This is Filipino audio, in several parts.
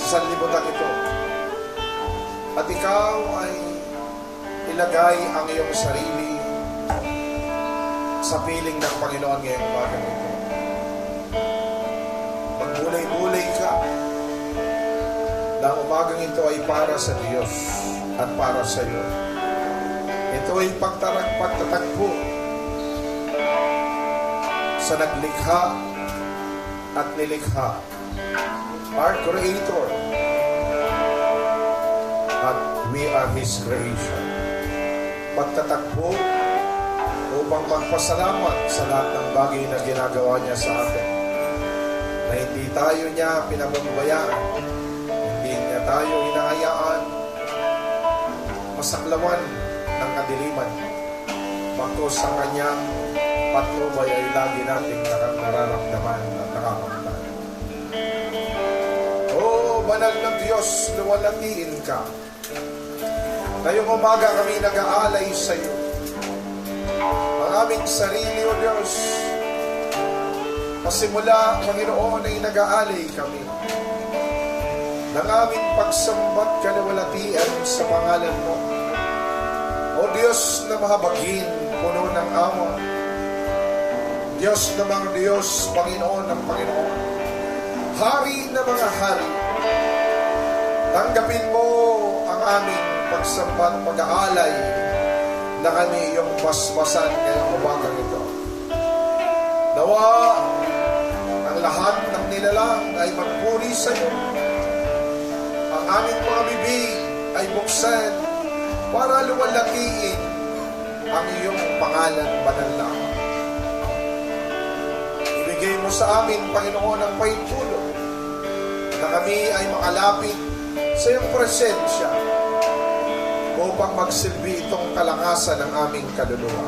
sa sanlibutan ito. At ikaw ay ilagay ang iyong sarili sa piling ng Panginoon ngayong umagang ito. Magbulay-bulay ka na umagang ito ay para sa Diyos at para sa iyo. Ito ay pagtatagpo sa naglikha at nilikha, our Creator, at we are His creation. Pagtatagpo upang magpasalamat sa lahat ng bagay na ginagawa niya sa atin, na hindi tayo niya pinababayaan, hindi niya tayo hinahayaan masaklawan ng kadiliman, bagkus sa kanyang patnubay ay lagi nating nararamdaman at nakakamtan. O banal ng Diyos, luwalhatiin ka. Ngayong umaga kami nag-aalay sa iyo. Ang aming sarili, O Diyos, pasimula, Panginoon, ay nag-aalay kami ng aming pagsambat kaluwalhatian sa pangalan mo. O Diyos na mahabagin, puno ng awa, Diyos na mga Diyos, Panginoon ng Panginoon, Hari na mga hari, tanggapin mo ang aming pagsambat, pag-aalay na kami iyong basbasan ngayong umagang ito. Nawa ang lahat ng nilalang ay magpuri sa iyo. Ang aming mga bibig ay buksan para luwalhatiin ang iyong pangalan, banal na. Ibigay mo sa amin, Panginoon, ang pahintulot na kami ay makalapit sa iyong presensya upang magsilbi itong kalakasan ng aming kaluluwa.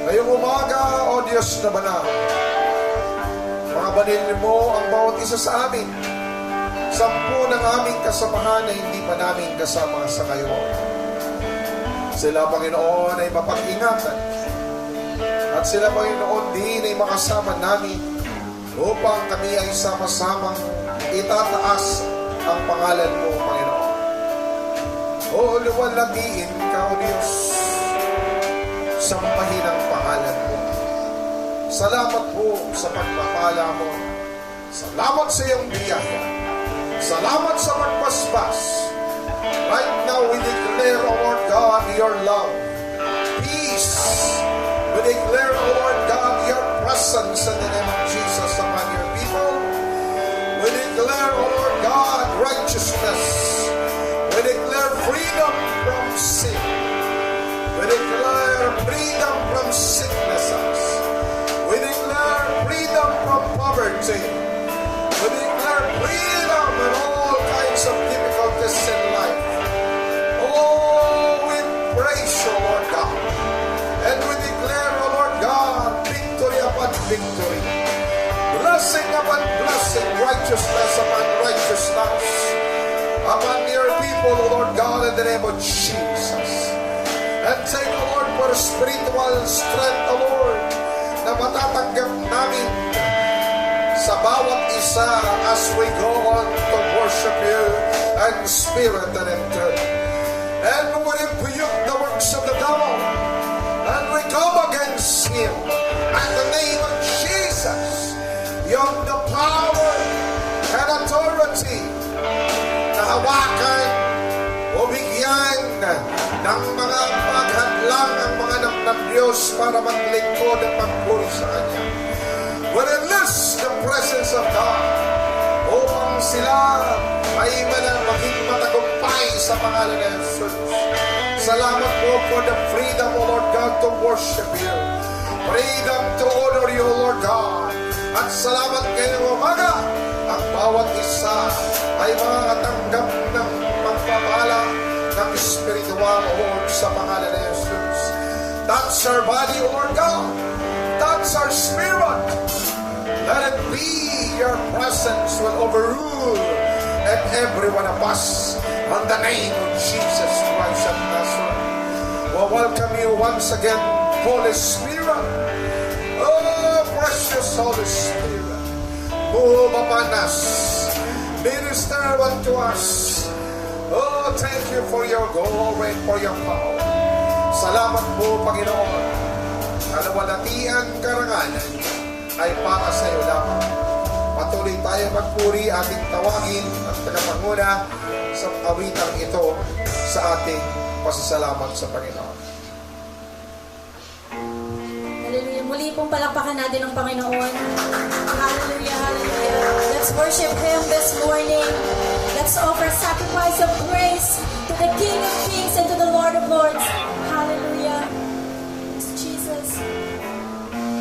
Ngayong umaga, O Diyos na banal, mga banil mo ang bawat isa sa amin. 10 ng aming kasamahan na hindi pa namin kasama sa ngayon. Sila, Panginoon, ay mapag-ingatan. At sila, Panginoon, din ay makasama namin upang kami ay sama-samang itataas ang pangalan mo, Panginoon. O luwalhatiin ka, O Diyos, sampahin ang pangalan mo. Salamat po sa pagpapala mo. Salamat sa iyong biyaya. Salamat sa pagbasbas. Right now we declare, O Lord God, your love, peace. We declare, O Lord God, your presence in the name of Jesus among your people. We declare, O Lord God, righteousness. We declare freedom from sin. We declare freedom from sicknesses. We declare freedom from poverty. We declare freedom in all kinds of difficulties in life. Oh, we praise you, Lord God. And we declare, O Lord God, victory upon victory. Blessing upon blessing, righteousness upon righteousness. Upon your people, O Lord God, in the name of Jesus. And take, O Lord, for spiritual strength, O Lord, na matatanggap namin sa bawat isa as we go on to worship you in spirit and in truth. And we rebuke the works of the devil, and we come against him in the name of Jesus. You have the power and authority na hawakan o bigyan ng mga paghadlang ang mga anak ng Diyos para maglingkod at magpuri sa Kanya. We release the presence of God upang sila ay maging matagumpay sa pangalan ng Jesus. Salamat po for the freedom, O Lord God, to worship you. Freedom to honor you, O Lord God. At salamat kayo umaga. Ang bawat isa ay makakatanggap ng pagpapala ng spiritual, O Lord, sa pangalan ng Jesus. Touch our body, O Lord God. Touch our spirit. Let it be your presence will overrule and every one of us on the name of Jesus Christ of Nazareth. We'll welcome you once again, Holy Spirit. Oh, precious Holy Spirit. Move upon us Minister unto us. Oh, thank you for your glory and for your power. Salamat po, Panginoon. Kalawalatian, karangalan ay para sa iyo lamang. Patuloy tayo magpuri, ating tawagin at tagapanguna sa awitang ito sa ating pasasalamat sa Panginoon. Hallelujah. Muli pong palakpakan natin ang Panginoon. Hallelujah, hallelujah. Let's worship Him this morning. Let's offer sacrifice of praise to the King of Kings and to the Lord of Lords. Hallelujah. Yes, Jesus.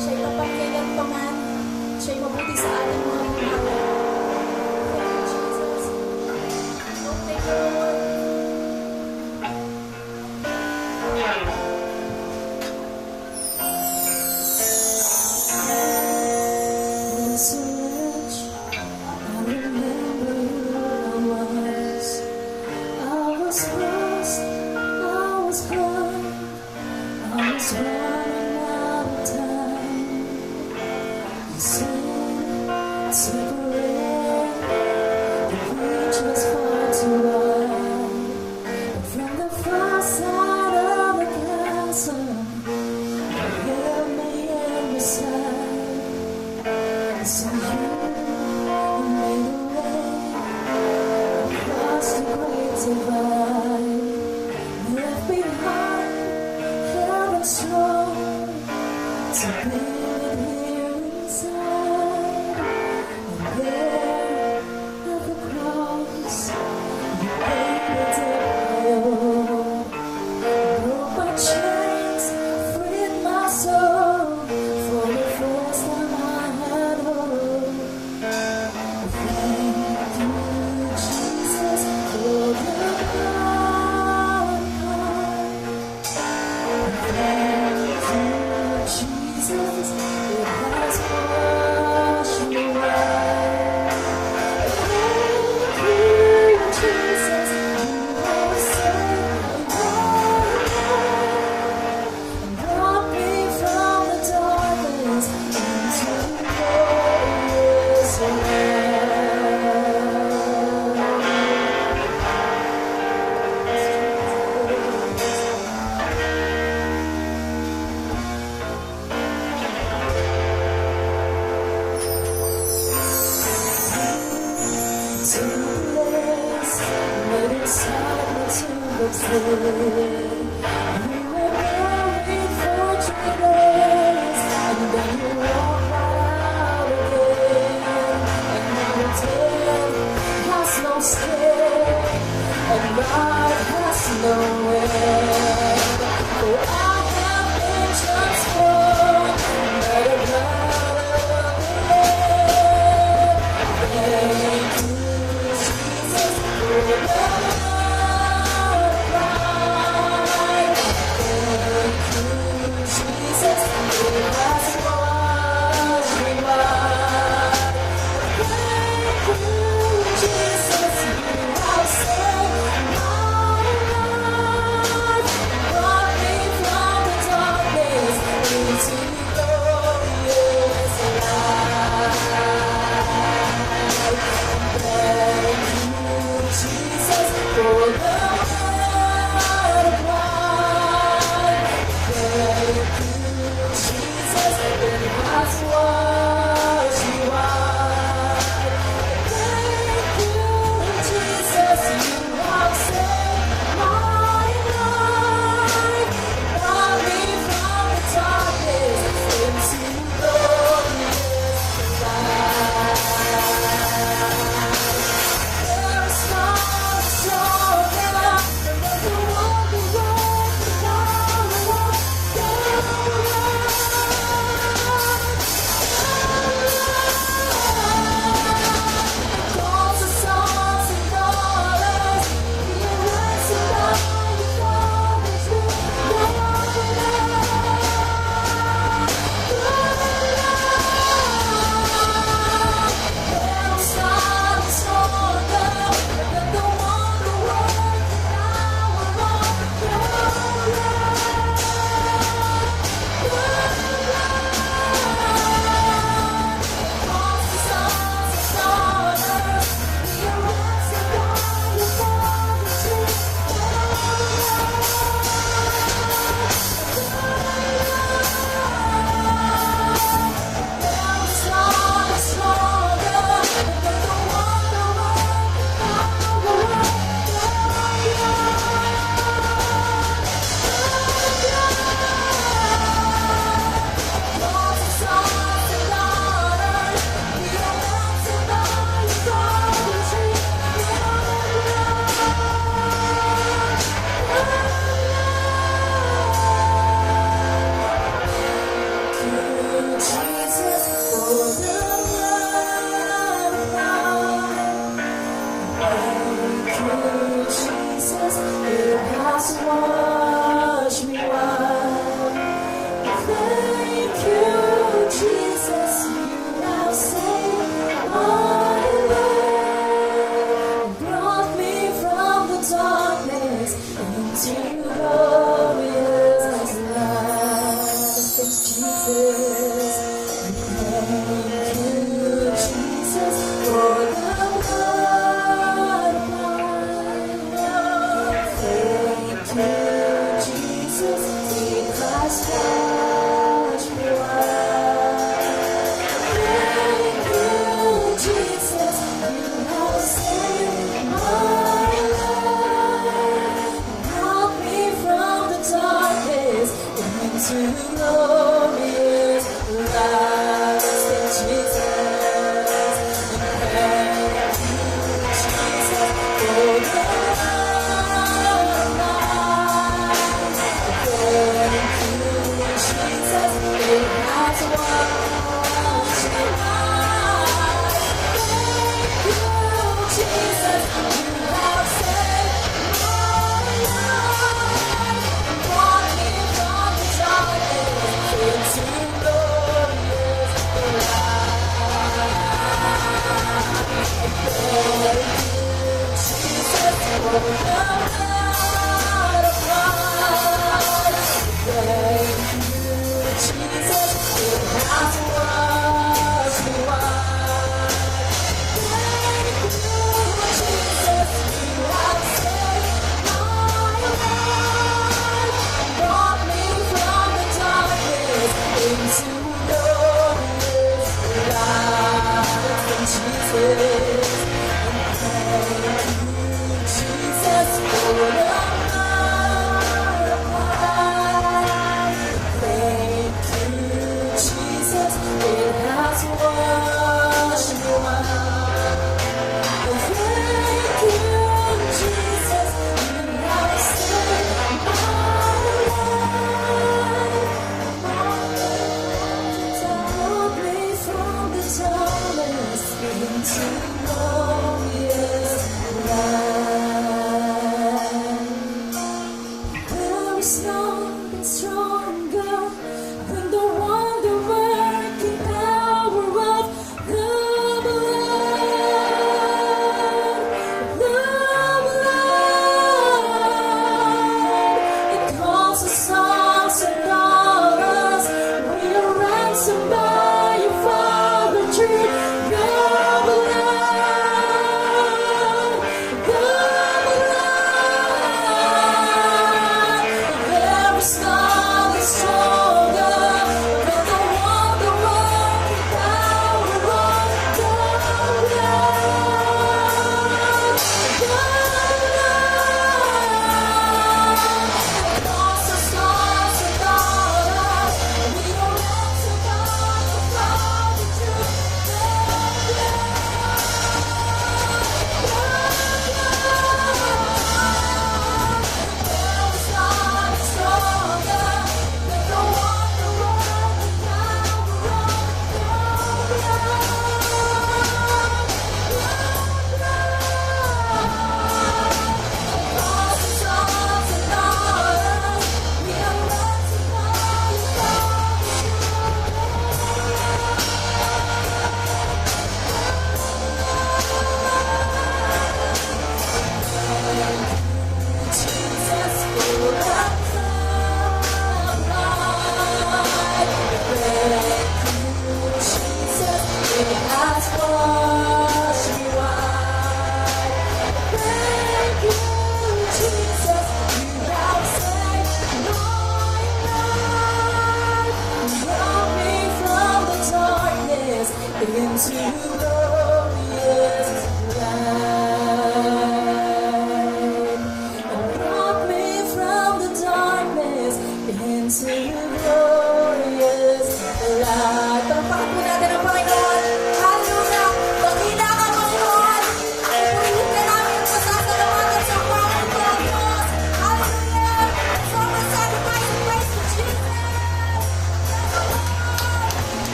Siya'y mapangkingat pa man. Siya'y mabuti sa ating mga buhay. Thank you, Jesus. Oh, thank you, Lord. So rich, I remember who I was lost, I was blind, I was running out of time. You said, separate, the bridge was far too wide. But from the far side of the chasm, you held me in your side. So you made a way across the great divide, left behind heaven's throne to build here inside. And there at the cross, you paid the debt. Broke my chains, freed my soul. For the first time I had hope. Thank you, Jesus, for the blood. Thank you, Jesus, it has washed me white. Thank you, Jesus, you have saved my life. Brought me from the darkness into glorious light. To the place where inside my tomb was laid. You were buried for 3 days, and then you walked right out again. And now the death has no sting, and life has no end. For I have been transformed by the blood of the Lamb. Thank you, Jesus, for the blood of life. Thank you, Jesus, it has washed me white. Thank you, Jesus, you have saved my life. Jesus, you has washed me white. Thank you, Jesus, you have saved my life. Brought me from the darkness into glorious light. Thanks, Jesus. Thank you, Jesus, for the blood applied. Thank you.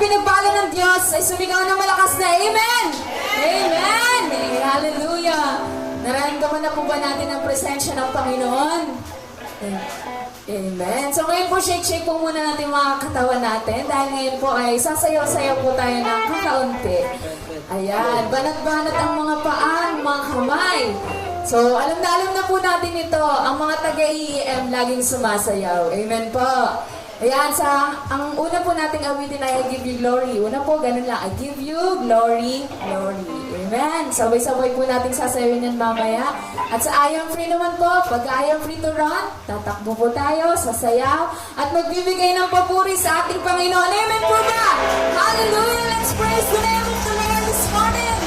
pinagpala ng Diyos ay sumigaw ng malakas na Amen! Amen! Hallelujah! Nararamdaman na po ba natin ang presensya ng Panginoon? Amen. So ngayon po, shake-shake po muna natin mga katawan natin dahil ngayon po ay sasayaw-sayaw po tayo ng kakaunti. Ayan, banat-banat ang mga paan, mga kamay. So alam na po natin ito, ang mga taga-EEM laging sumasayaw. Amen po. Ayan, ang una po nating awitin ay I give you glory. Una po, ganun lang. I give you glory, glory. Amen. Sabay-sabay po nating sasayawin yan mamaya. At sa I am free naman po, pag I am free to run, tatakbo po tayo, sasayaw, at magbibigay ng papuri sa ating Panginoon. Amen po ba? Hallelujah! Let's praise the name of the Lord this morning.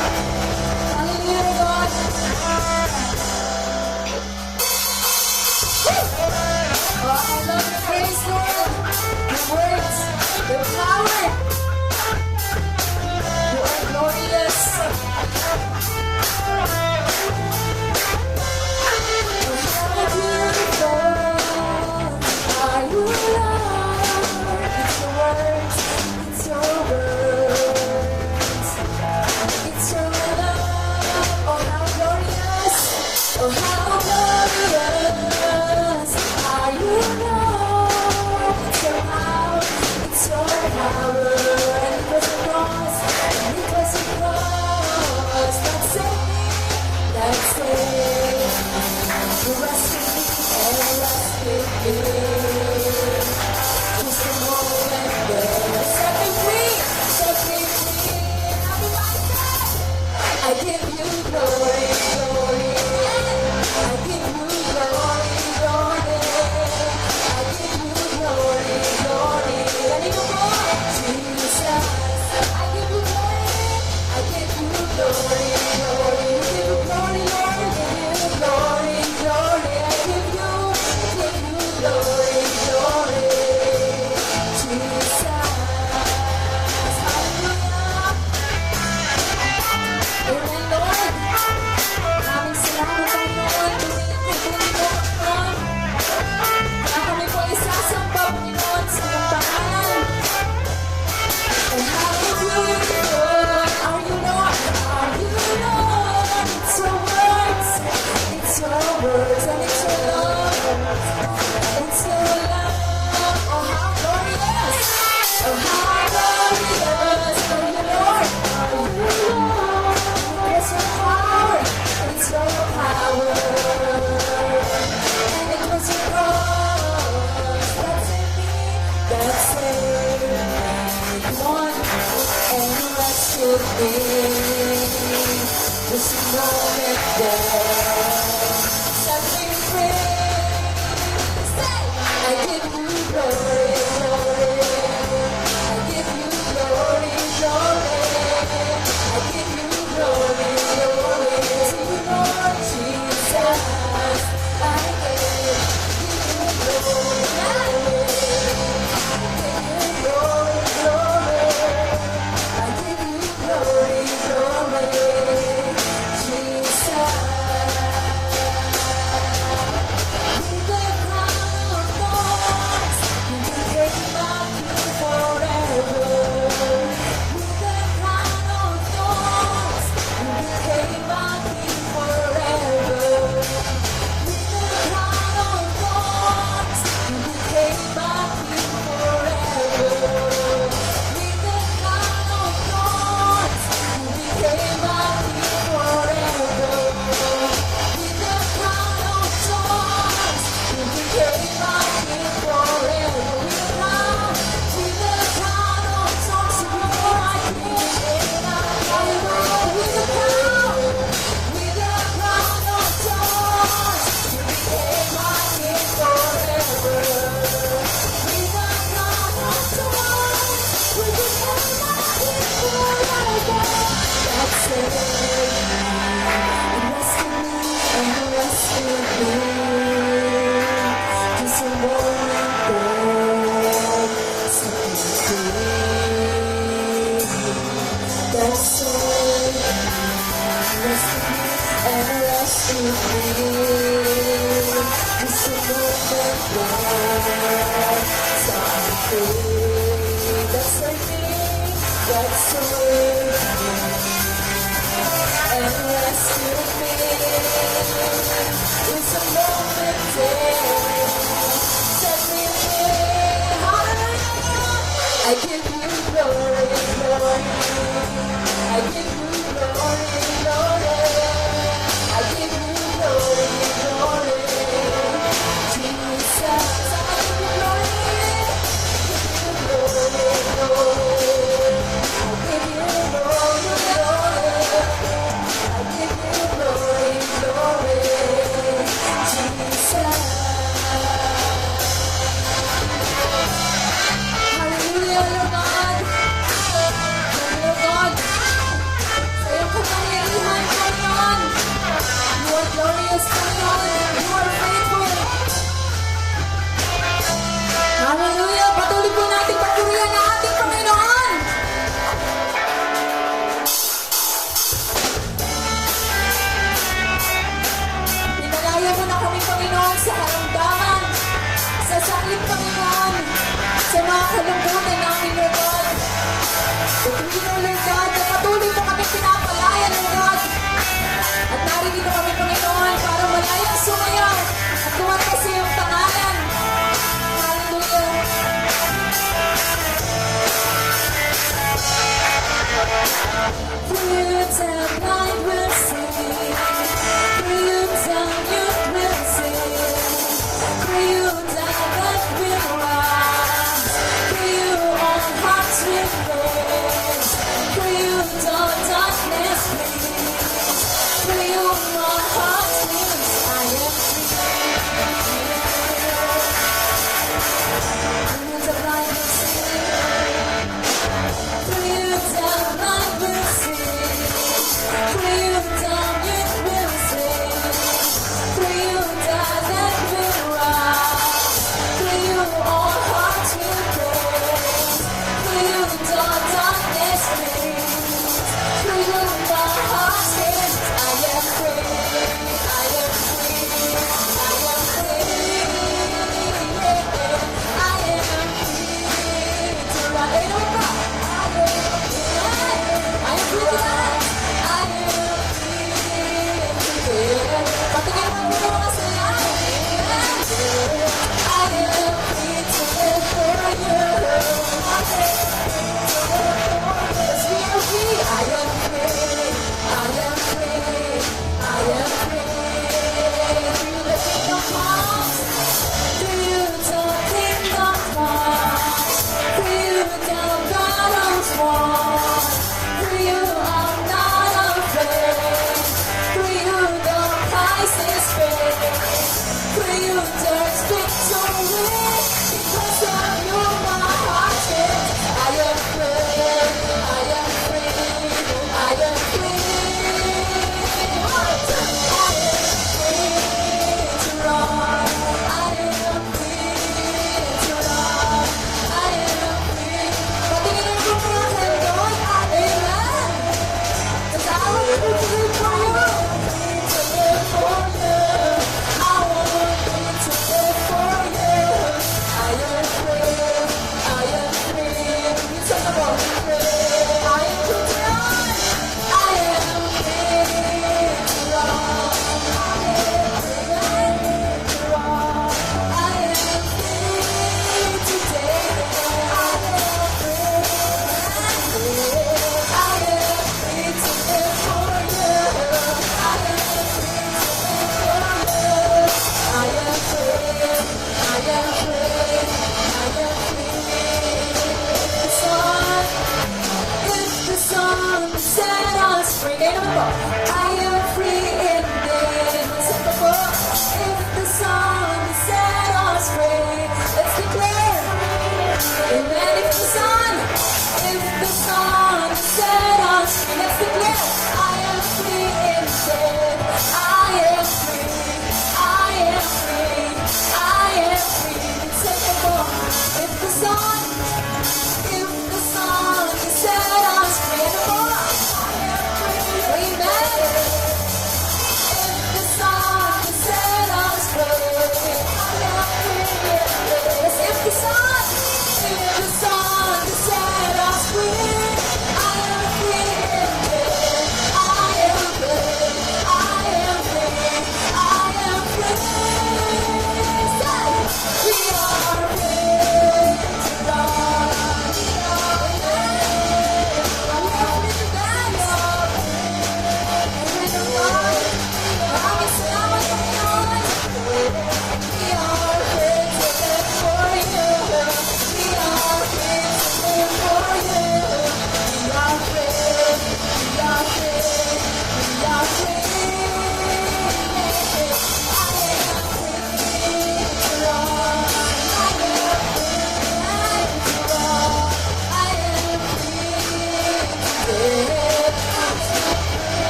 Hallelujah, God. Oh, I love the praise, Lord. The words, the power. You are glorious. How beautiful are you, Lord? It's your words, it's your words. It's your love. Oh, how glorious. Oh, how glorious are you, Lord? It's your power, it's your power. And it was a cross, and it was a cross that saved me, that saved me. You rescued me and rescued me. Just a moment there, set me free, set me free. And I'll be like that. I give you glory, glory. I give you glory, glory. I give you glory, glory. And you more, Jesus. I give you glory, I give you glory, glory. You give you glory, Lord. I give you glory, glory. I give you glory, glory. Jesus. Hallelujah. Amen, Lord. Maraming salamat, Panginoon. Tumingin po Panginoon. Kaya kami po isasamba, Panginoon, sa iyong pangalan. And how beautiful are you, Lord? Are you, Lord? It's your words. It's your words and it's your love. It's your love. Oh, how glorious. Oh, how glorious are you, Lord? Are you, Lord? It's your power. It's your power. And it was your cross that saved me, that saved me. Come on, and rescued me. Just a moment there, set me free. Say, I give you glory, glory. I give you glory, glory. I give you glory, glory. To you, Lord Jesus. I give you glory, glory. Glory, glory. I give you glory, glory. Jesus. With the crown of thorns, you can take my king forever. With the crown of thorns, you can take my king forever. With the crown of thorns, you can take my king forever. With the crown of thorns, you can take my king forever. With the crown of thorns, you can take my king forever. With the crown of thorns, you are my king. Hallelujah. With the crown of thorns, you can take my king forever. With the crown of thorns, you can take my king forever. That's it. And rescue me. Just a moment there, set me free. That's it. Rescue me. Just a moment there, set me free. That's it. saved me and rescued me. It's a moment set me free. Hallelujah. I give you glory, glory. I give you glory, glory. I give you glory, glory. Jesus, I give you glory. I give you glory, glory. I give you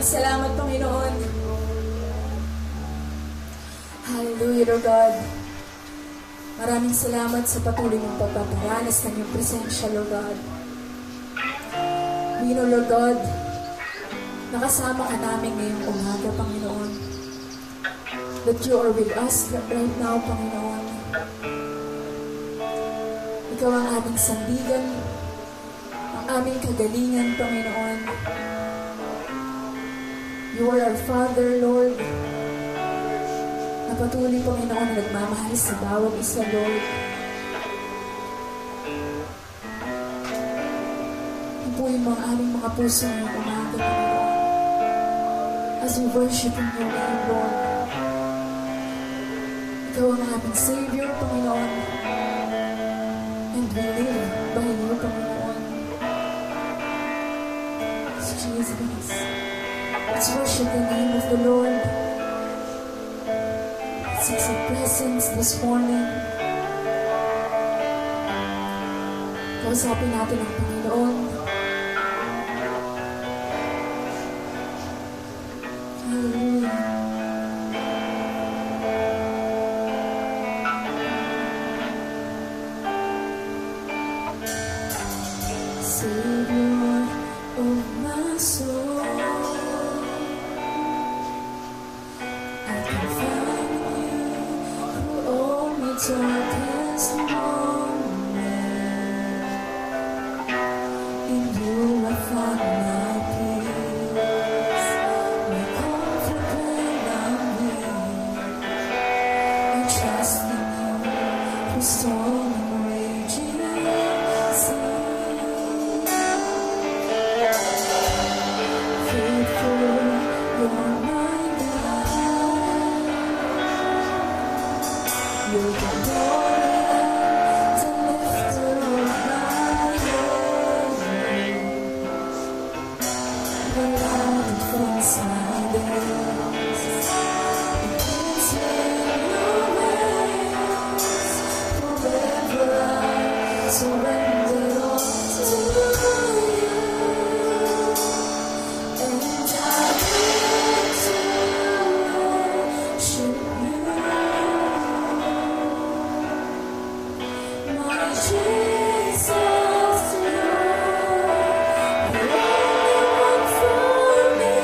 salamat, Panginoon. Hallelujah, Lord God. Maraming salamat sa patuloy mong pagpaparanas ng iyong presensya, Lord God. We know, Lord God, nakasama ka namin ngayong umaga, Panginoon. That you are with us right now, Panginoon. Ikaw ang aming sandigan, ang aming kagalingan, Panginoon. You are our Father, Lord. Na patuloy, Panginoon, na nagmamahal sa bawat isa, Lord. Ipuin mo ang aming mga puso ngayong umaga, Panginoon. As we worship in your name, Lord. Ikaw ang aming Savior, Panginoon. And we live by you, Panginoon. Jesus. Let's worship the name of the Lord. Seek His presence this morning. Kausapin natin ang Panginoon. Hallelujah. Savior of my soul, I can find you through all my darkest moments. In you I find my peace, my comfort when I'm weak. I trust in you through storm and raging sea. Faithful, you're my God. You're the glory and the lifter of my head. The light that fills my days. It gives me your ways. Forever I surrender all to you. And I live to worship you, my Jesus, Lord. You're the only one for me.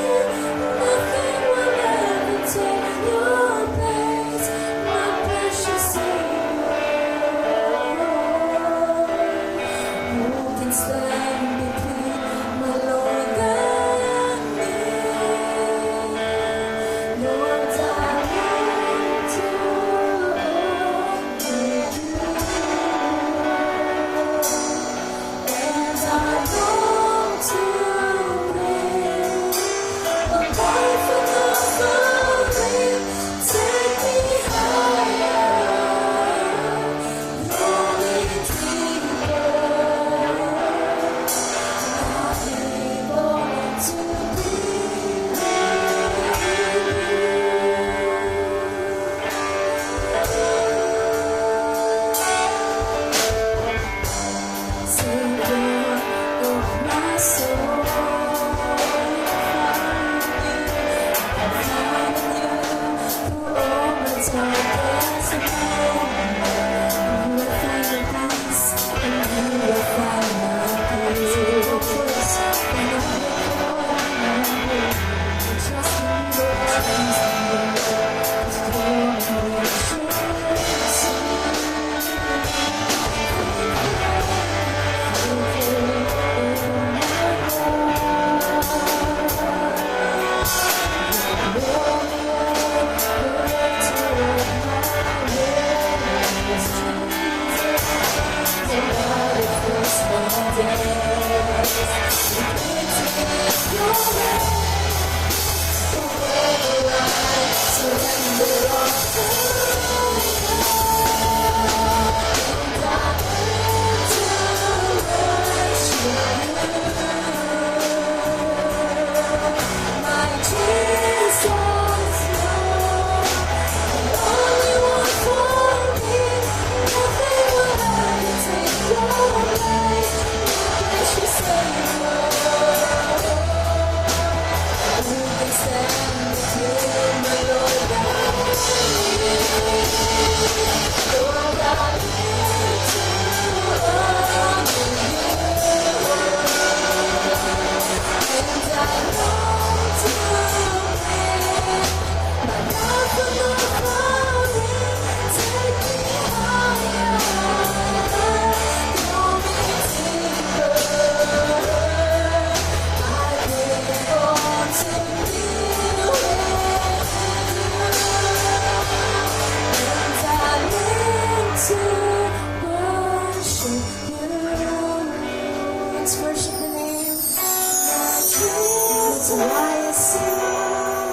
So why sing?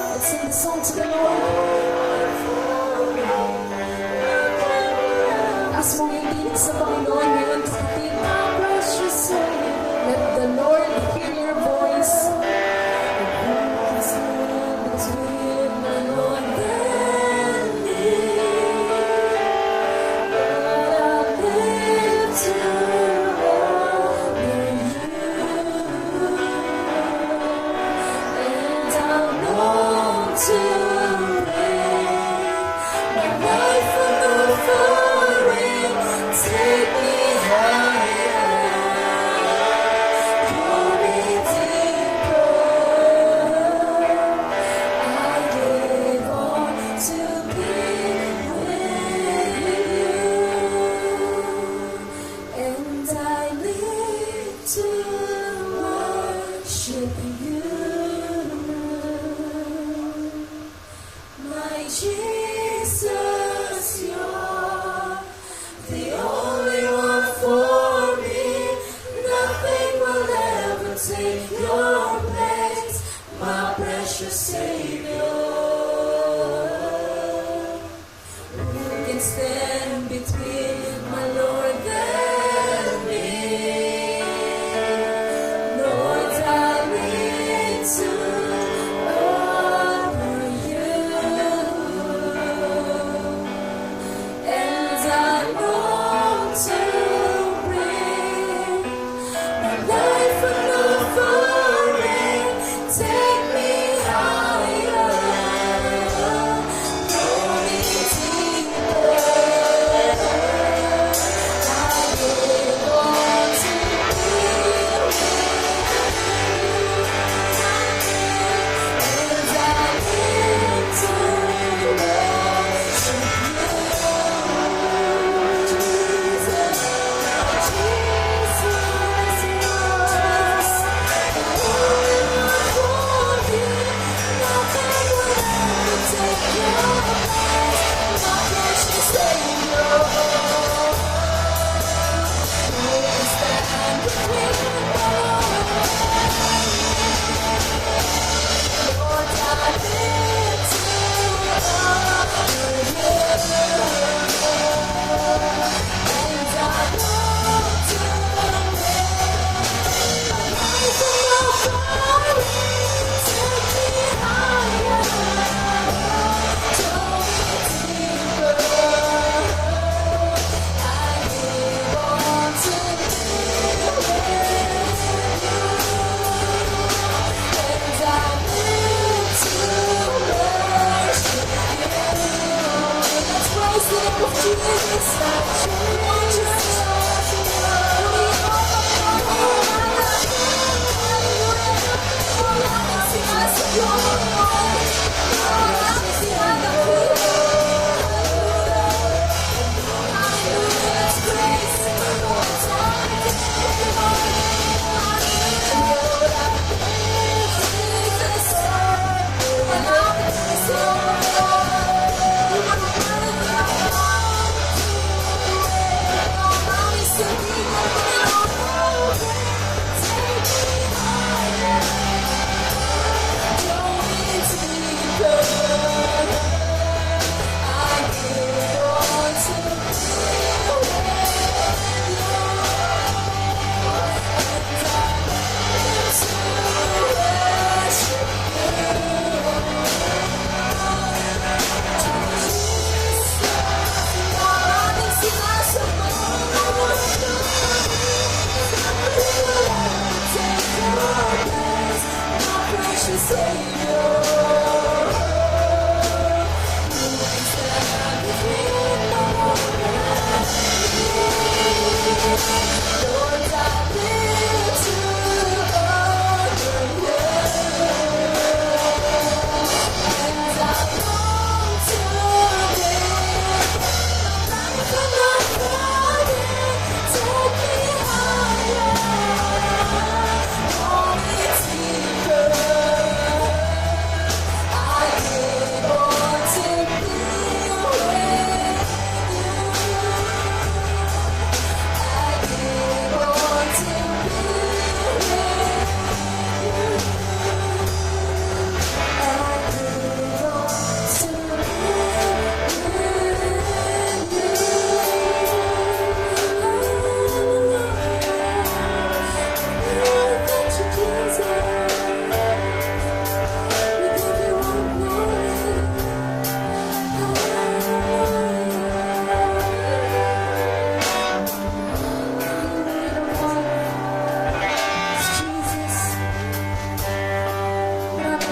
Let's sing the song to the Lord. Taas mong hindi sa Panginoon ngayon, kapatid. Let the Lord hear your voice. Because with my Lord than me, but I live to honor you, and I long to bring my life from the foreign. Take me higher, pull me deeper. I live on to be with you, and I live to worship you, my Jesus. You're the only one for me. Nothing will ever take your place, my precious Savior. Who can stand between my Lord and me? Lord, I need to honor you, and I long to bring my life from the foreign. Take me higher, pull me deeper. I live on to be with you, and I live to worship you, Jesus.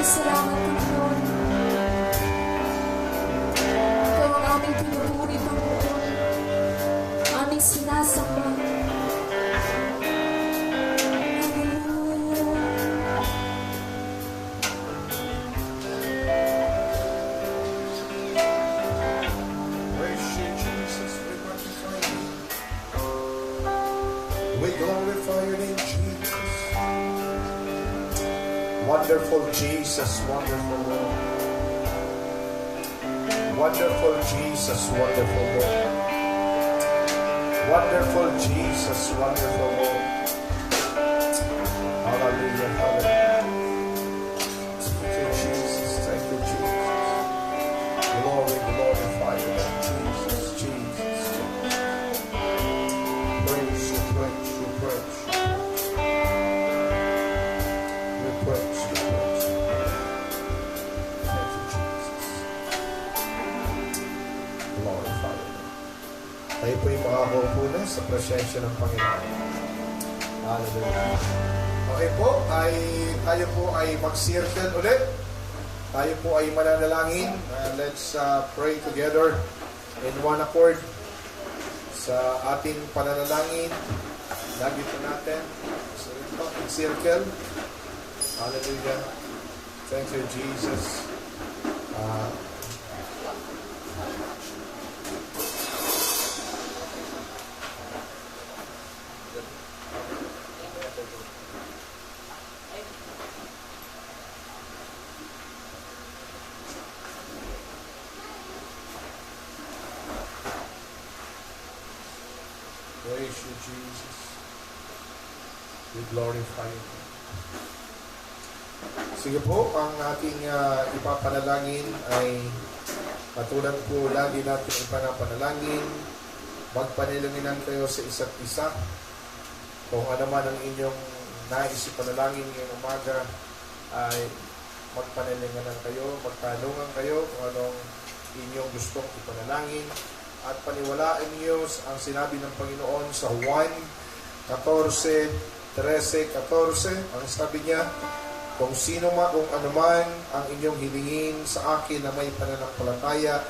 salamat, Panginoon. Ikaw ang aming pinupuri, Panginoon. Aming sinasamba. Praise you, Jesus. We magnify you. We glorify your name, Jesus. Wonderful Jesus, wonderful Lord. Wonderful Jesus, wonderful Lord. Wonderful Jesus, wonderful Lord. Hallelujah, hallelujah. Thank you, Jesus. Thank you, Jesus. Glory, glorify you, Jesus, Jesus. Praise you, praise you, praise you. We praise you, praise you. Thank you, Jesus. Glorify you. Tayo po yung makakaupo na sa presensya ng Panginoon. Hallelujah. Okay po, tayo po ay mag-circle ulit. Tayo po ay mananalangin. Let's pray together in one accord sa ating pananalangin. Lagi po natin. So, ito, circle. Hallelujah. Thank you, Jesus. Praise you, Jesus. We glorify you. Sige po, ang ating ipapanalangin ay katulad po lagi natin ipanapanalangin. Magpanilanginan kayo sa isa't isa. Kung ano man ang inyong nais ipanalangin ngayong umaga, ay magpanilanginan kayo, magtanungan kayo kung anong inyong gustong ipanalangin. At paniwalaan niyo ang sinabi ng Panginoon sa Juan 14:13-14. Ang sabi niya, kung ano man ang inyong hilingin sa akin na may pananampalataya,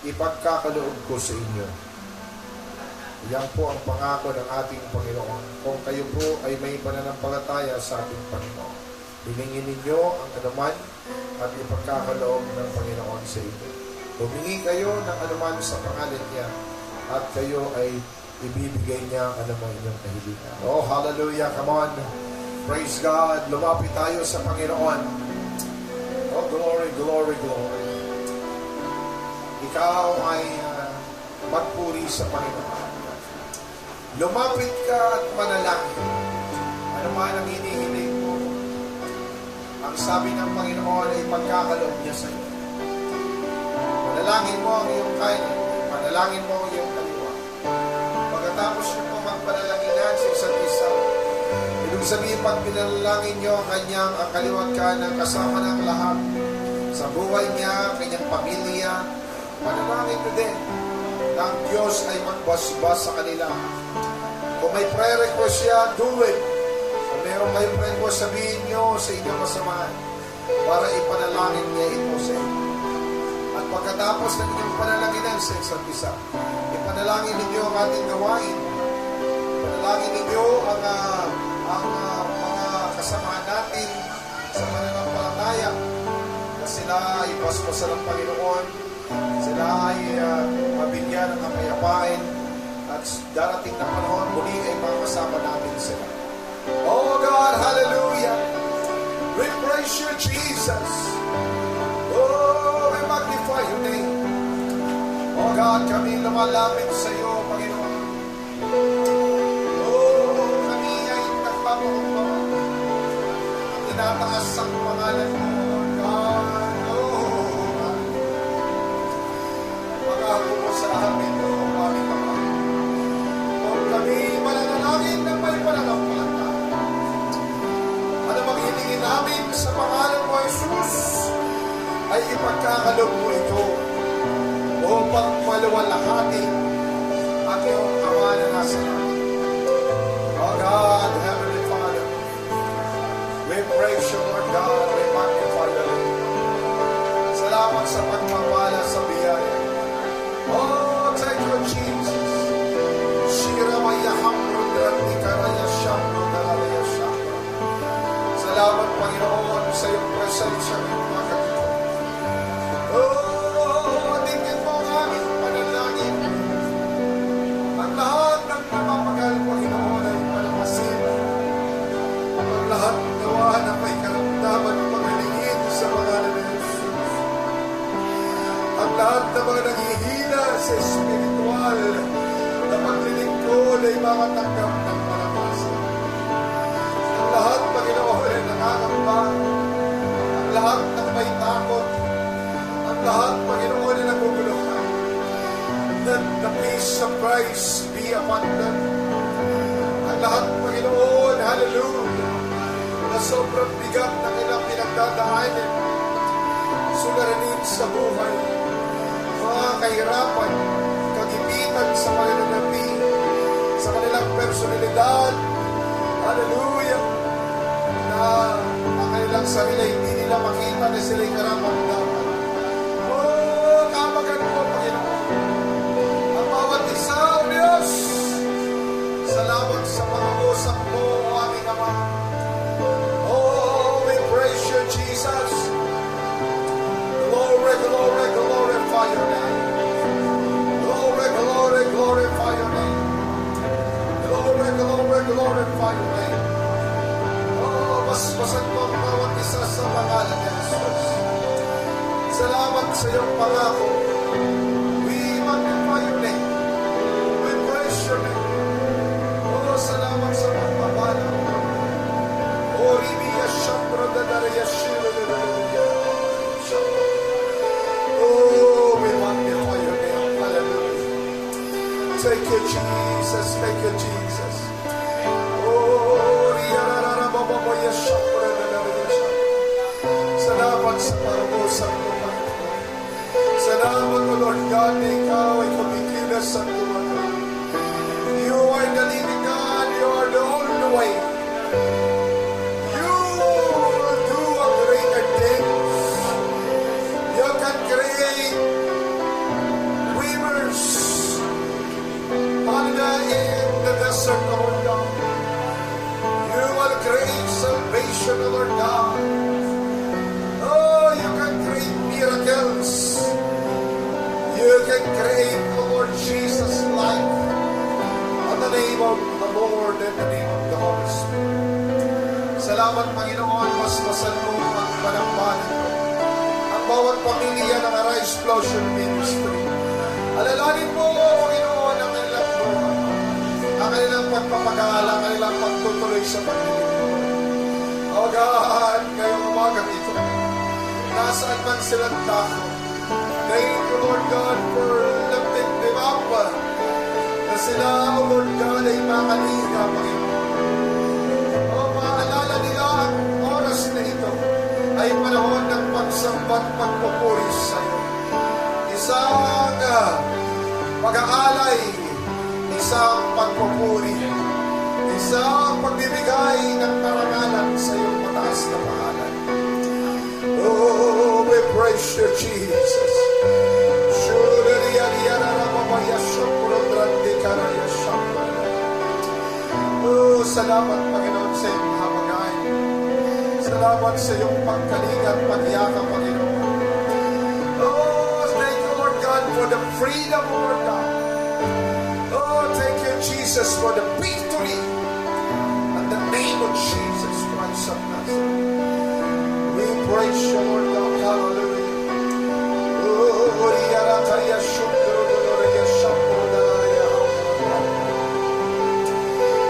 ipagkakaloob ko sa inyo. Yan po ang pangako ng ating Panginoon. Kung kayo po ay may pananampalataya sa ating Panginoon, hilingin ninyo ang anuman at ipagkakaloob ng Panginoon sa inyo. Humingi kayo ng anuman sa pangalan niya at kayo ay ibibigay niya ang anuman inyong kahilingan. Oh, hallelujah, come on. Praise God. Lumapit tayo sa Panginoon. Oh, glory, glory, glory. Ikaw ay magpuri sa Panginoon. Lumapit ka at manalangin. Anuman ang hinihiling mo, ang sabi ng Panginoon ay pagkakaloob niya sa iyo. Panalangin mo ang iyong kanan, panalangin mo ang iyong kaliwa. Pagkatapos nyo po magpanalanginan sa isa't isa, ibig sabihin pag pinalangin nyo ang kaliwa at kanan kasama ng lahat sa buhay niya, kanyang pamilya, panalangin nyo din na ang Diyos ay magbasbas sa kanila. Kung may prayer request siya, do it. Kung meron kayong prayer request, sabihin nyo sa inyong kasamaan para ipanalangin niya ito sa inyo. At pagkatapos ng inyong panalaginan sa isa't isa, ipanalangin ninyo ang ating gawain. Ipanalangin ninyo ang mga kasamahan natin sa pananampalataya na sila ay paspasan ng Panginoon, sila ay mabigyan ng kapayapaan at darating na panahon muli ay makasama natin sila. Oh God, hallelujah! We praise you, Jesus! Oh, we magnify your name. Oh God, kami lumalapit sa iyo, Panginoon. Oh, kami ay nagpapakumbang at tinataas ang pangalan mo, God. Oh, God. Pangako mo sa amin, oh, aming Ama. Kung kami mananalangin ng may pananampalataya, ano maghilingin namin sa pangalan mo, Jesus, ay ipagkakaloob mo ito upang maluwalhati ang iyong Ama na nasa langit. Oh God, Heavenly Father, we praise you, Lord God, we magnify your name. sa iyong presensya ngayong umaga ito. Oh, tingin mo ang aming panalangin. Ang lahat ng namamagal, Panginoon, ay palamasin. Ang lahat gawa na may karamdaman pagalingin sa pangalan ni Jesus. Ang lahat na mga nanghihina sa espiritual na paglilingkod ay mga tanggap ng palamasin. Ang lahat, Panginoon, ay nakakamba. Ang lahat ng may takot. Ang lahat, Panginoon, ay naguguluhan. That the peace of Christ be upon them. Ang lahat, Panginoon, hallelujah, na sobrang bigat na ilang pinagdadaanin, suliranin sa buhay, mga kahirapan, kagipitan sa kanilang nabi, sa kanilang personalidad, hallelujah, na ang kanilang sarili hindi nila makita na sila'y karapat-dapat. Oh, kapagan mo, Panginoon, ang bawat isa, O Diyos. Salamat sa pag-uusap mo, O aming Ama. Oh, we praise you, Jesus. Glory, glory, glorify your name. Glory, glory, glorify your name. Glory, glory, glorify your name. Oh, basbasan mo ang bawat isa sa pangalan ni Jesus. Salamat sa iyong pangako. We magnify your name. We praise your name. Oh, salamat sa pagpapala mo. Oh, Ribiya Shambra Dadariya Shira Dadariya. Oh, we magnify your name. Hallelujah. Thank you, Jesus. Thank you, Jesus. Oh, Riyarara Babaya Shambra Dadariya Shambra. Salamat sa pag-usap mo, Panginoon. Salamat, O Lord God, na ikaw ay kumikilos sa tumagal. You are the living God. You are the only way. You will do a greater things. You can create rivers in the desert, Lord God. You will create salvation, Lord God. Oh, you can create miracles. You can create, Lord Jesus, life. In the name of the Lord and the name of the Holy Spirit. Salamat, Panginoon, masmasan mo ang panambahan ko. Ang bawat pamilya ng Arise Explosion Ministry. Alalanin mo, Panginoon, ang kanilang buhay, ang kanilang pagpapagala, ang kanilang pagtutuloy sa paglilingkod. O God, ngayong umaga ito, nasaan man silang tako. Thank you, Lord God, for lifting them up. Na sila, O Lord God, ay makaliga, Panginoon. O maalala nila ang oras na ito ay panahon ng pagsambat, pagpupuri sa iyo. Isang pag-aalay, isang pagpupuri, isang pagbibigay ng karangalan sa iyong mataas na pangalan. Oh, we praise you, Jesus. Oh, salamat, Panginoon, sa iyong habagay. Salamat sa iyong pagkalingat, pagyakap, Panginoon. Oh, thank you, Lord God, for the freedom, Lord God. Oh, thank you, Jesus, for the victory. In the name of Jesus Christ of Nazareth. We praise you, Lord God. Hallelujah. Oh, Riyarakaya Shundro Doloria Shambro Dalaria.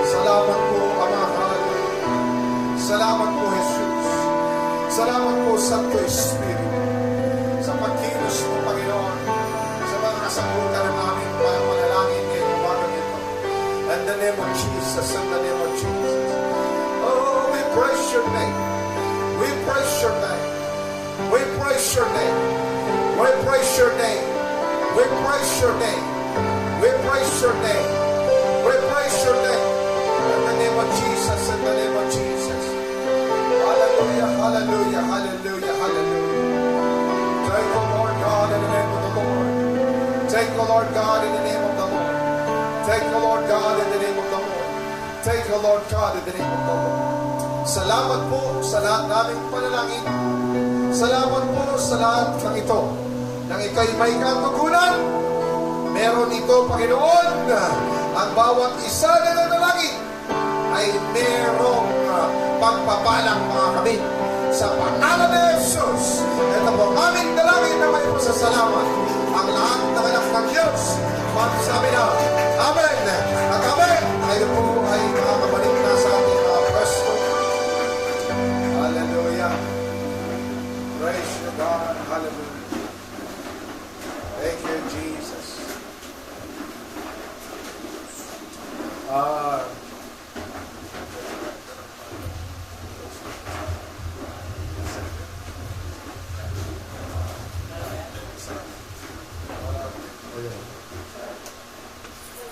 Salamat po, Ama. Hallelujah. Salamat po, Jesus. Salamat po, Santo Espiritu, sa pagkilos mo, Panginoon, sa mga kasagutan ng aming panalangin ngayong umagang ito. In the name of Jesus, in the name of Jesus. Oh, we praise your name. We praise your name. We praise your name. We praise your name. We praise your name. We praise your name. We praise your name. In the name of Jesus, in the name of Jesus. Hallelujah, hallelujah, hallelujah, hallelujah. Thank you, Lord God, in the name of the Lord. Thank you, Lord God, in the name of the Lord. Thank you, Lord God, in the name of the Lord. Thank you, Lord God, in the name of the Lord. Salamat po sa lahat naming panalangin. Salamat po sa lahat ng ito. Nang ikaw'y may katugunan, meron ito, Panginoon, ang bawat isa na nanalangin ay merong pagpapalang mga kami. Sa pangalan ni Jesus, ito po ang aming dalangin na may pasasalamat. Ang lahat ng anak ng Diyos, magsabi na, Amen at Amen. Tayo po ay makakabalik na sa ating mga pwesto. Hallelujah. Praise you, God. Hallelujah. Thank you, Jesus.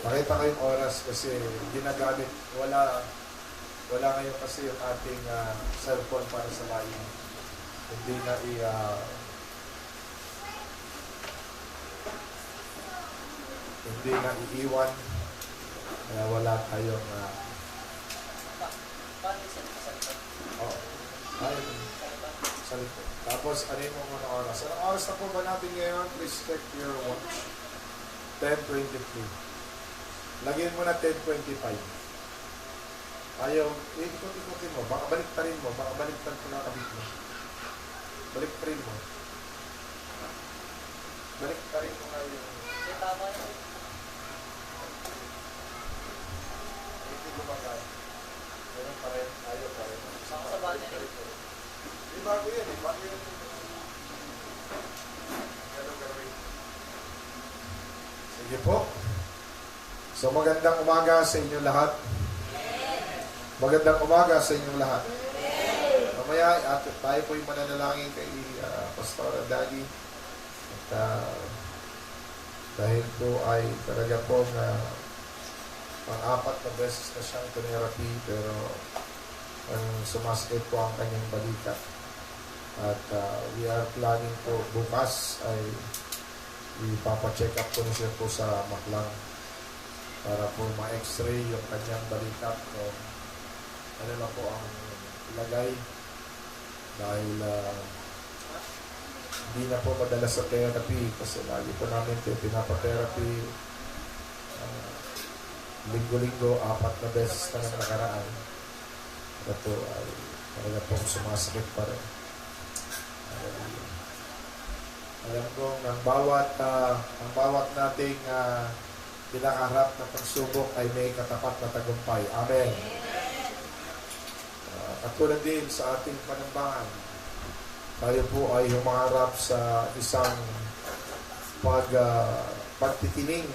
Nakita ko yung oras kasi ginagamit, wala ngayon kasi yung ating cellphone para sa live. Hindi na iiwan. Kaya wala tayong salito. Tapos, ano yung mga oras? Anong oras na po ba natin ngayon? Please check your watch. 10:23. Lagyan mo na 10:25. Ayaw, ikot-ikotin mo. Baka baliktarin mo. Baka baliktarin ko na kabit mo. Baliktarin mo. Baliktarin mo nga yung... Tama na. Hindi gumagay. Ganun pa rin. Ayaw pa rin. Saka sa battery. Hindi bago yan eh. Bago yan. Ganun gawin. Sige po. So magandang umaga sa inyo lahat. Magandang umaga sa inyong lahat. Mamaya tayo po'y mananalangin kay Pastor Daddy. At dahil po ay talaga pong pang-apat na beses na siyang therapy, pero sumasakit po ang kanyang balikat. At we are planning po bukas ay ipapacheck up po siya po sa Maklang para po ma-x-ray yung kanyang balikat kung ano na po ang ilagay dahil hindi na po madalas sa therapy kasi lagi po namin ito pinapa-therapy linggo-linggo, 4 na beses na ng nakaraan. Ito ay talaga pong sumasakit pa rin. Alam kong ang bawat nating pinakaharap na pagsubok ay may katapat na tagumpay. Amen. Katulad din sa ating panambahan, tayo po ay humaharap sa isang pagtitining.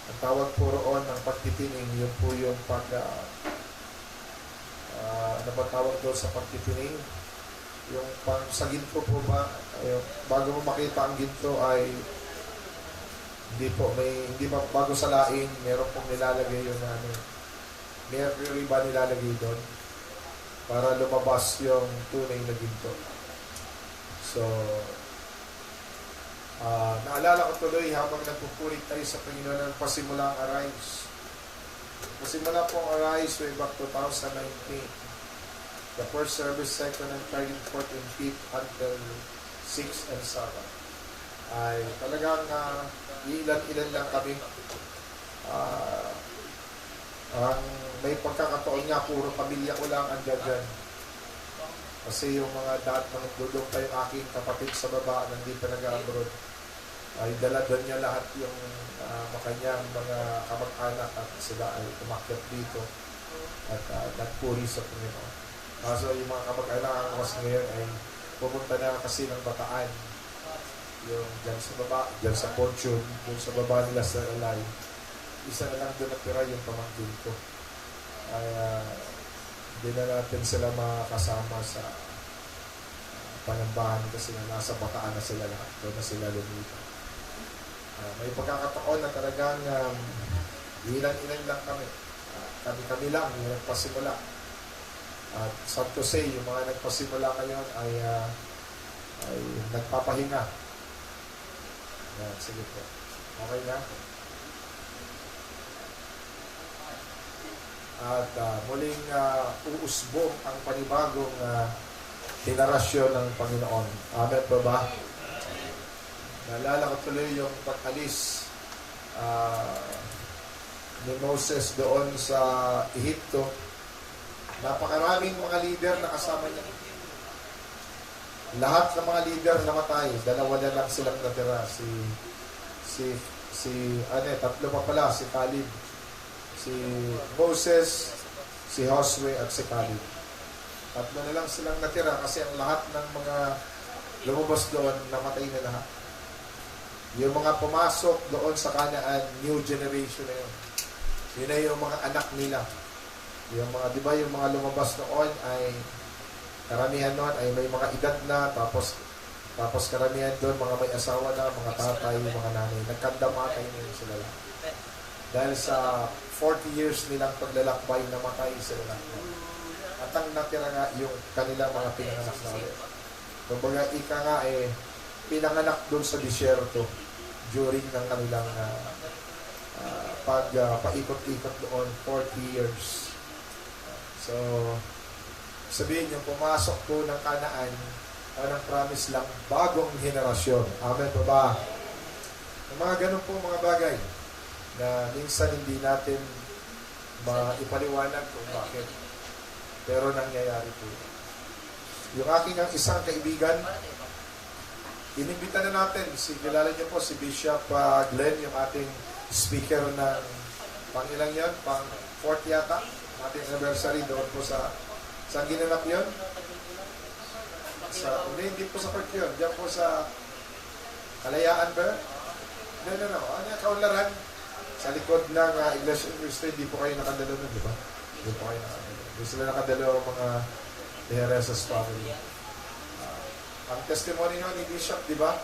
Ang tawag po roon ng pagtitining, yun po yung ano ba tawag doon sa pagtitining? Yung sa ginto po ba, bago mo makita ang ginto ay hindi pa bago sa laing, meron pong nilalagay yung mercury ba nilalagay doon para lumabas yung tunay na ginto. So, naalala ko tuloy habang nagpupulit tayo sa Panginoon ng pasimula ang Arise. Pasimula po ang Arise way back 2019. The first service, second and third and fourth and fifth until 6 and 7. Ay talagang ilan-ilan lang kami. Ang may pagkakataon nga, puro pamilya ko lang andyan dyan. Kasi yung mga dad na nagdudong pa yung aking kapatid sa baba, nandito nag-abroad, ay dala doon niya lahat yung makanyang mga kamag-anak at sila ay umakyat dito at nagpuri sa Panginoon. Kaso yung mga kamag-anak ang mas ngayon ay pumunta na kasi ng Bataan. Yung dyan sa baba, dyan sa Fortune, dyan sa baba nila sa Alay. Isa na lang doon natira yung pamangkin ko. Ay hindi na natin sila makakasama sa panambahan kasi nasa Bataan na sila lahat. Doon na sila lumipat. May pagkakataon na talagang ilan-ilan lang kami. Kami lang yung nagpasimula. At sad to say, yung mga nagpasimula ngayon ay nagpapahinga. Yan, sige po. Okay na? at muling uusbong ang panibagong henerasyon ng Panginoon. Amen po ba? Naalala ko tuloy yung pag-alis ni Moses doon sa Ehipto. Napakaraming mga leader na kasama niya. Lahat ng mga leader namatay. Dalawa na lang silang natira. Tatlo pa pala. Si Caleb, si Moses, si Josue, at si Caleb. Tatlo na lang silang natira kasi ang lahat ng mga lumabas doon, namatay na lahat. Yung mga pumasok doon sa Kanaan, new generation na yun. Yun na yung mga anak nila. Yung mga, di ba, yung mga lumabas noon ay, karamihan noon ay may mga edad na, tapos karamihan doon, mga may asawa na, mga tatay, mga nanay. Nagkandamatay na yun sila lang. Dahil sa 40 years nilang paglalakbay, namatay sila lang. At ang natira nga yung kanilang mga pinanganak na ulit. Kumbaga, ika nga pinanganak doon sa disyerto during ng kanilang paikot-ikot doon 40 years. So, sabihin yung pumasok po ng Kanaan ng promise lang bagong henerasyon. Amen po ba? Yung mga ganun po mga bagay na minsan hindi natin maipaliwanag kung bakit. Pero nangyayari po. Yung aking isang kaibigan, inimbita na natin, kilala niyo po si Bishop Glenn, yung ating speaker ng pangilang yan, pang 4th yata, ating anniversary doon po sa ginanap yun. Hindi po sa 4th yun, diyan po sa Kalayaan ba? No. Ano yung Kaunlaran? Sa likod ng Iglesia University, hindi po kayo nakadalo nun, di ba? Hindi po kayo nakadalo. Hindi sila nakadalo ang mga Teresa's family. Ang testimony nyo ni Bishop, di ba?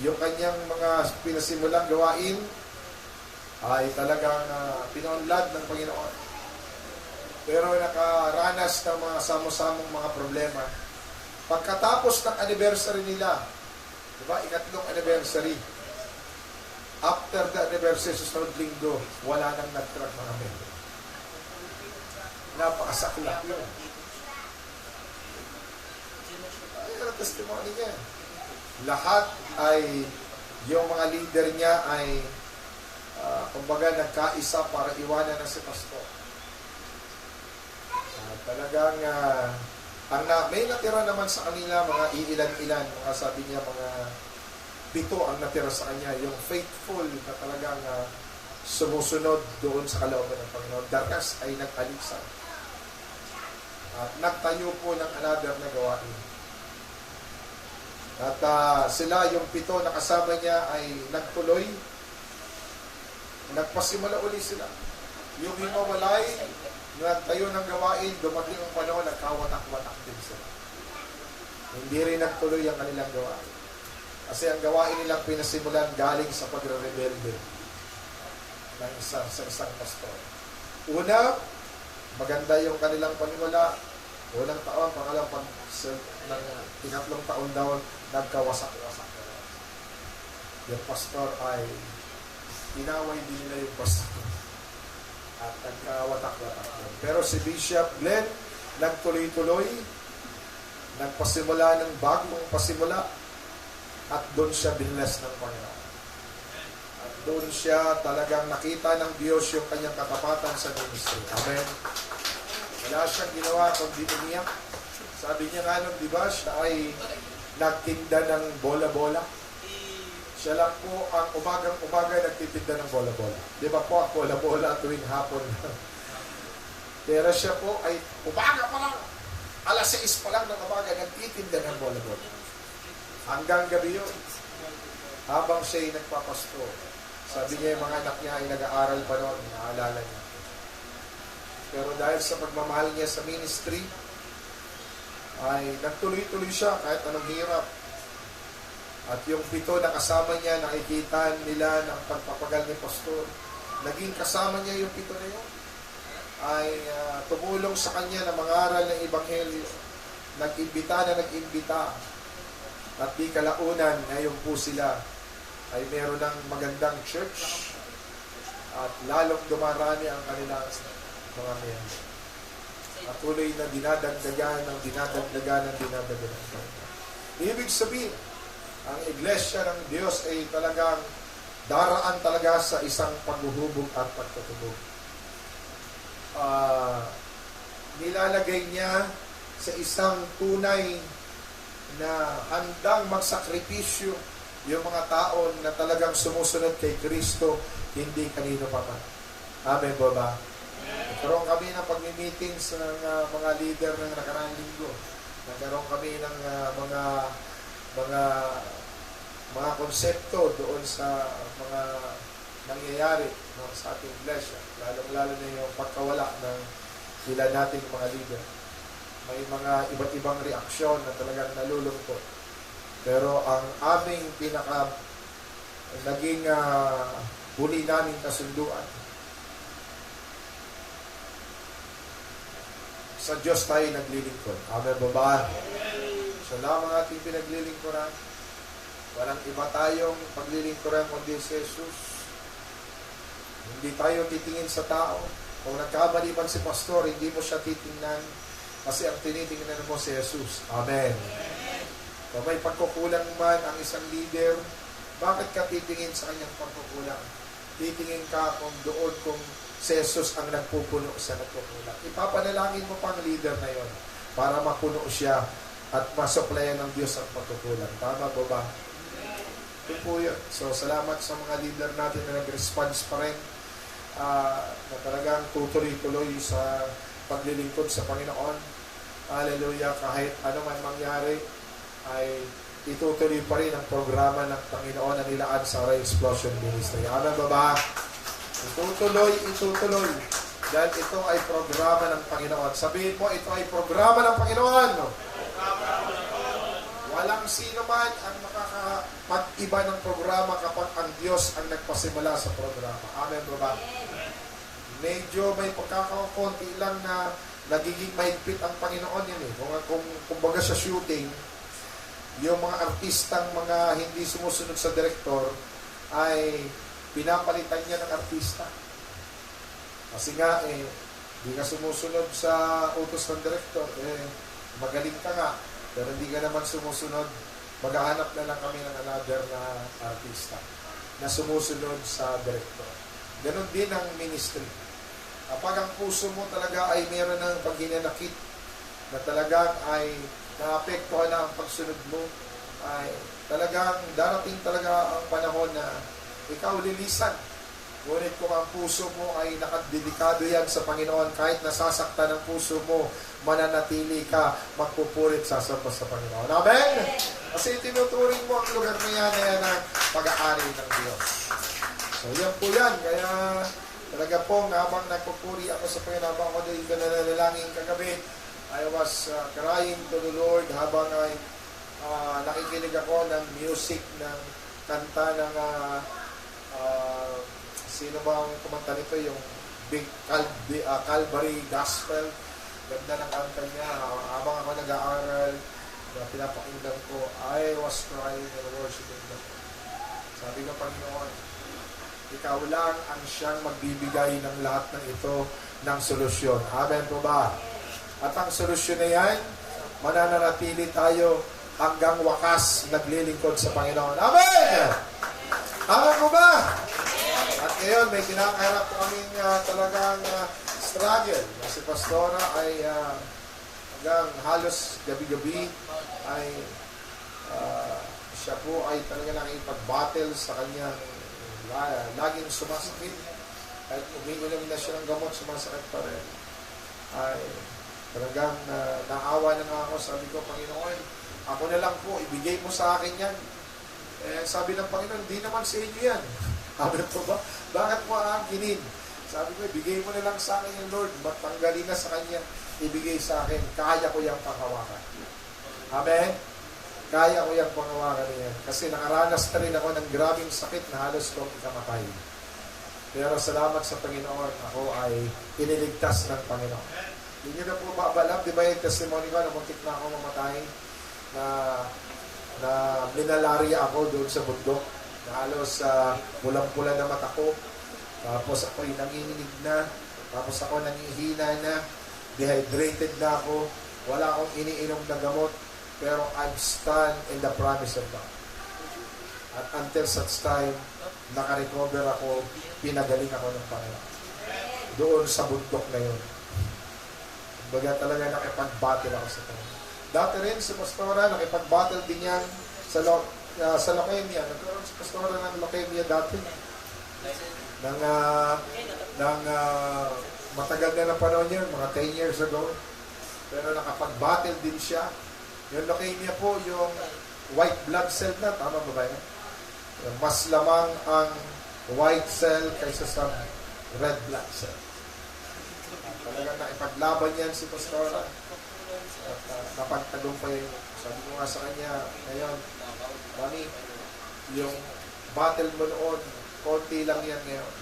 Yung kanyang mga pinasimulang gawain ay talagang pinaunlad ng Panginoon. Pero nakaranas ng mga samo-samong mga problema. Pagkatapos ng anniversary nila, di ba, ikatlong anniversary, after the anniversary sa sunod linggo, wala nang nag-track mga member. Napakasaklap yun. Ang testimony niya. Lahat ay, yung mga leader niya ay, kumbaga nagkaisa para iwanan na si pastor. Talagang, may natira naman sa kanila, mga iilan-ilan, mga sabi niya, mga 7 ang natira sa kanya, yung faithful na talagang sumusunod doon sa kalooban ng Panginoon. The rest ay nag-alisan. At nagtayo po ng another na gawain. At sila, yung 7 na kasama niya ay nagtuloy. Nagpasimula uli sila. Yung himawalay, nagtayo ng gawain, dumating ang panahon, nagkawatak-watak din sila. Hindi rin nagtuloy ang kanilang gawain. Kasi ang gawain nilang pinasimulan galing sa pagre-rebelde ng sa isang pastor. Una, maganda yung kanilang panimula. Unang taon, pangalang ng ikatlong taon daw, nagkawasak-wasak. Yung pastor ay inaway din nila yung pastor. At nagkawatak-watak. Pero si Bishop Glenn, nagtuloy-tuloy, nagpasimula ng bagong pasimula, at doon siya binless ng Panginoon. At doon siya talagang nakita ng Diyos yung kanyang katapatan sa ministry. Amen. Wala siyang ginawa kundi umiyak. Sabi niya nga nun, di ba, siya ay nagtinda ng bola-bola. Siya lang po ang umagang-umaga nagtitinda ng bola-bola. Di ba po, bola-bola tuwing hapon. Pero siya po ay umaga pa lang, alas 6 pa lang ng umaga, nagtitinda ng bola-bola. Hanggang gabi yun. Habang siya'y nagpapasto, sabi niya yung mga anak niya ay nag-aaral pa noon, naalala niya. Pero dahil sa pagmamahal niya sa ministry, ay nagtuloy-tuloy siya kahit anong hirap. At yung 7 na kasama niya, nakikita nila ng pagpapagal ni pastor. Naging kasama niya yung 7 na yun. Ay tumulong sa kanya na mangaral ng Ebanghelyo. Nag-imbita. At di kalaunan, ngayon po sila ay meron ng magandang church. at lalong dumarami ang kanilang mga miyembro. Patuloy na dinadagdagan ng dinadagdagan. Ibig sabihin, ang iglesia ng Diyos ay talagang daraan talaga sa isang paghuhubog at pagtutubog. Nilalagay niya sa isang tunay na handang magsakripisyo yung mga tao na talagang sumusunod kay Kristo, hindi kanino pa man. Amen po ba? Nagkaroon kami ng pag-meetings ng mga leader ng nakaraang linggo. Nagkaroon kami ng mga konsepto doon sa mga nangyayari sa ating iglesia. Lalong-lalo na yung pagkawala ng ilan nating mga leader. May mga iba't ibang reaksyon na talagang nalulungkot. Pero ang aming naging huli naming kasunduan, sa Diyos tayo naglilingkod. Amen ba ba? Siya lamang ating pinaglilingkuran. Walang iba tayong paglilingkuran kundi si Jesus. Hindi tayo titingin sa tao. Kung nagkamali man si pastor, hindi mo siya titingnan kasi ang tinitingnan mo si Jesus. Amen. Kung may pagkukulang man ang isang leader, bakit ka titingin sa kanyang pagkukulang? Titingin ka kung doon kung si Jesus ang nagpupuno sa nagpupulang. Ipapanalangin mo pang leader na yon para mapuno siya at masuplayan ng Diyos ang pagkukulang. Tama po ba? Ito po yun. So, salamat sa mga leader natin na nag-response pa rin na talagang tutuloy-tuloy sa paglilingkod sa Panginoon. Hallelujah. Kahit ano man mangyari, ay itutuloy pa rin ang programa ng Panginoon na nilaan sa Ray Explosion Ministry. Amen ba ba? Itutuloy. Dahil ito ay programa ng Panginoon. Sabihin mo, ito ay programa ng Panginoon. Walang sino man ang makakapag-iba ng programa kapag ang Diyos ang nagpasimula sa programa. Amen ba ba? Medyo may pagkakakunti lang na nagiging mahigpit ang Panginoon yun eh. Kung baga sa shooting, yung mga artistang mga hindi sumusunod sa direktor ay pinapalitan niya ng artista. Kasi nga, hindi ka sumusunod sa utos ng direktor, magaling ka nga, pero hindi ka naman sumusunod, maghahanap na lang kami ng another na artista na sumusunod sa direktor. Ganon din ang ministry. Kapag ang puso mo talaga ay meron ng paghinanakit na talagang ay naapektuhan na ang pagsunod mo, ay talagang darating talaga ang panahon na ikaw lilisan. Ngunit kung ang puso mo ay nakadedikado yan sa Panginoon, kahit nasasaktan ang puso mo, mananatili ka, magpupurit, sasamba sa Panginoon. Amen? Kasi tinuturing mo ang lugar na yan na pag-aari ng Diyos. So yan po yan. Kaya talaga po, habang nagpupuri ako sa Panginoon, habang ako dahil nananalangin kagabi, I was crying to the Lord habang ay nakikinig ako ng music, ng kanta ng sino bang kumanta nito, yung Big Calvary Gospel. Ganda ng kanta niya. Habang ako nag-aaral, pinapakinggan ko, I was crying and worshiping God. Sabi ng Panginoon, ikaw lang ang siyang magbibigay ng lahat ng ito ng solusyon. Amen po ba? At ang solusyon na yan, mananatili tayo hanggang wakas naglilingkod sa Panginoon. Amen! Amen po ba? At ngayon, may kinakaharap po kaming talagang struggle. Si Pastora ay hanggang halos gabi-gabi ay siya po ay talaga nakipag-battle sa kanyang laging sumasakit. Kahit umiinom na siya ng gamot, sumasakit pa rin. Ay talagang naawa na nga ako. Sabi ko, Panginoon, ako na lang po, ibigay mo sa akin yan. Sabi ng Panginoon, di naman sa inyo yan. Sabi po ba? Bakit mo aangkinin? Sabi ko, ibigay mo na lang sa akin yung Lord. Matanggalin na sa Kanya, ibigay sa akin. Kaya ko yung panghawakan. Amen? Kaya ko yung panghawakan niya. Kasi nakaranas na rin ako ng grabing sakit na halos kong ikamatay. Pero salamat sa Panginoon, ako ay iniligtas ng Panginoon. Hindi nyo na po babalab, di ba yung testimony ko na muntik na ako mamatay, na minalarya ako doon sa bundok, na halos pulang-pula na mata ko, Tapos ako'y nanginginig na. Tapos ako nangihina na. Dehydrated na ako. Wala akong iniinom na gamot. Pero I'm stand in the promise of God. At until such time, nakarecover ako, pinagaling ako ng Panginoon. Doon sa bundok na yun. Baga talaga nakipag-battle ako sa Panginoon. Dati rin si Pastora, nakipag-battle din yan sa leukemia. Nagkaroon si Pastora ng leukemia dati. Matagal na ng panahon yun, mga 10 years ago. Pero nakapag-battle din siya. Yung leukemia po, yung white blood cell na, tama ba ba yan? Mas lamang ang white cell kaysa sa red blood cell. Talagang naipaglaban yan si Pastora. At napagtagumpay. Sabi ko nga sa kanya, ngayon, Mami, yung battle mo noon, konti lang yan ngayon.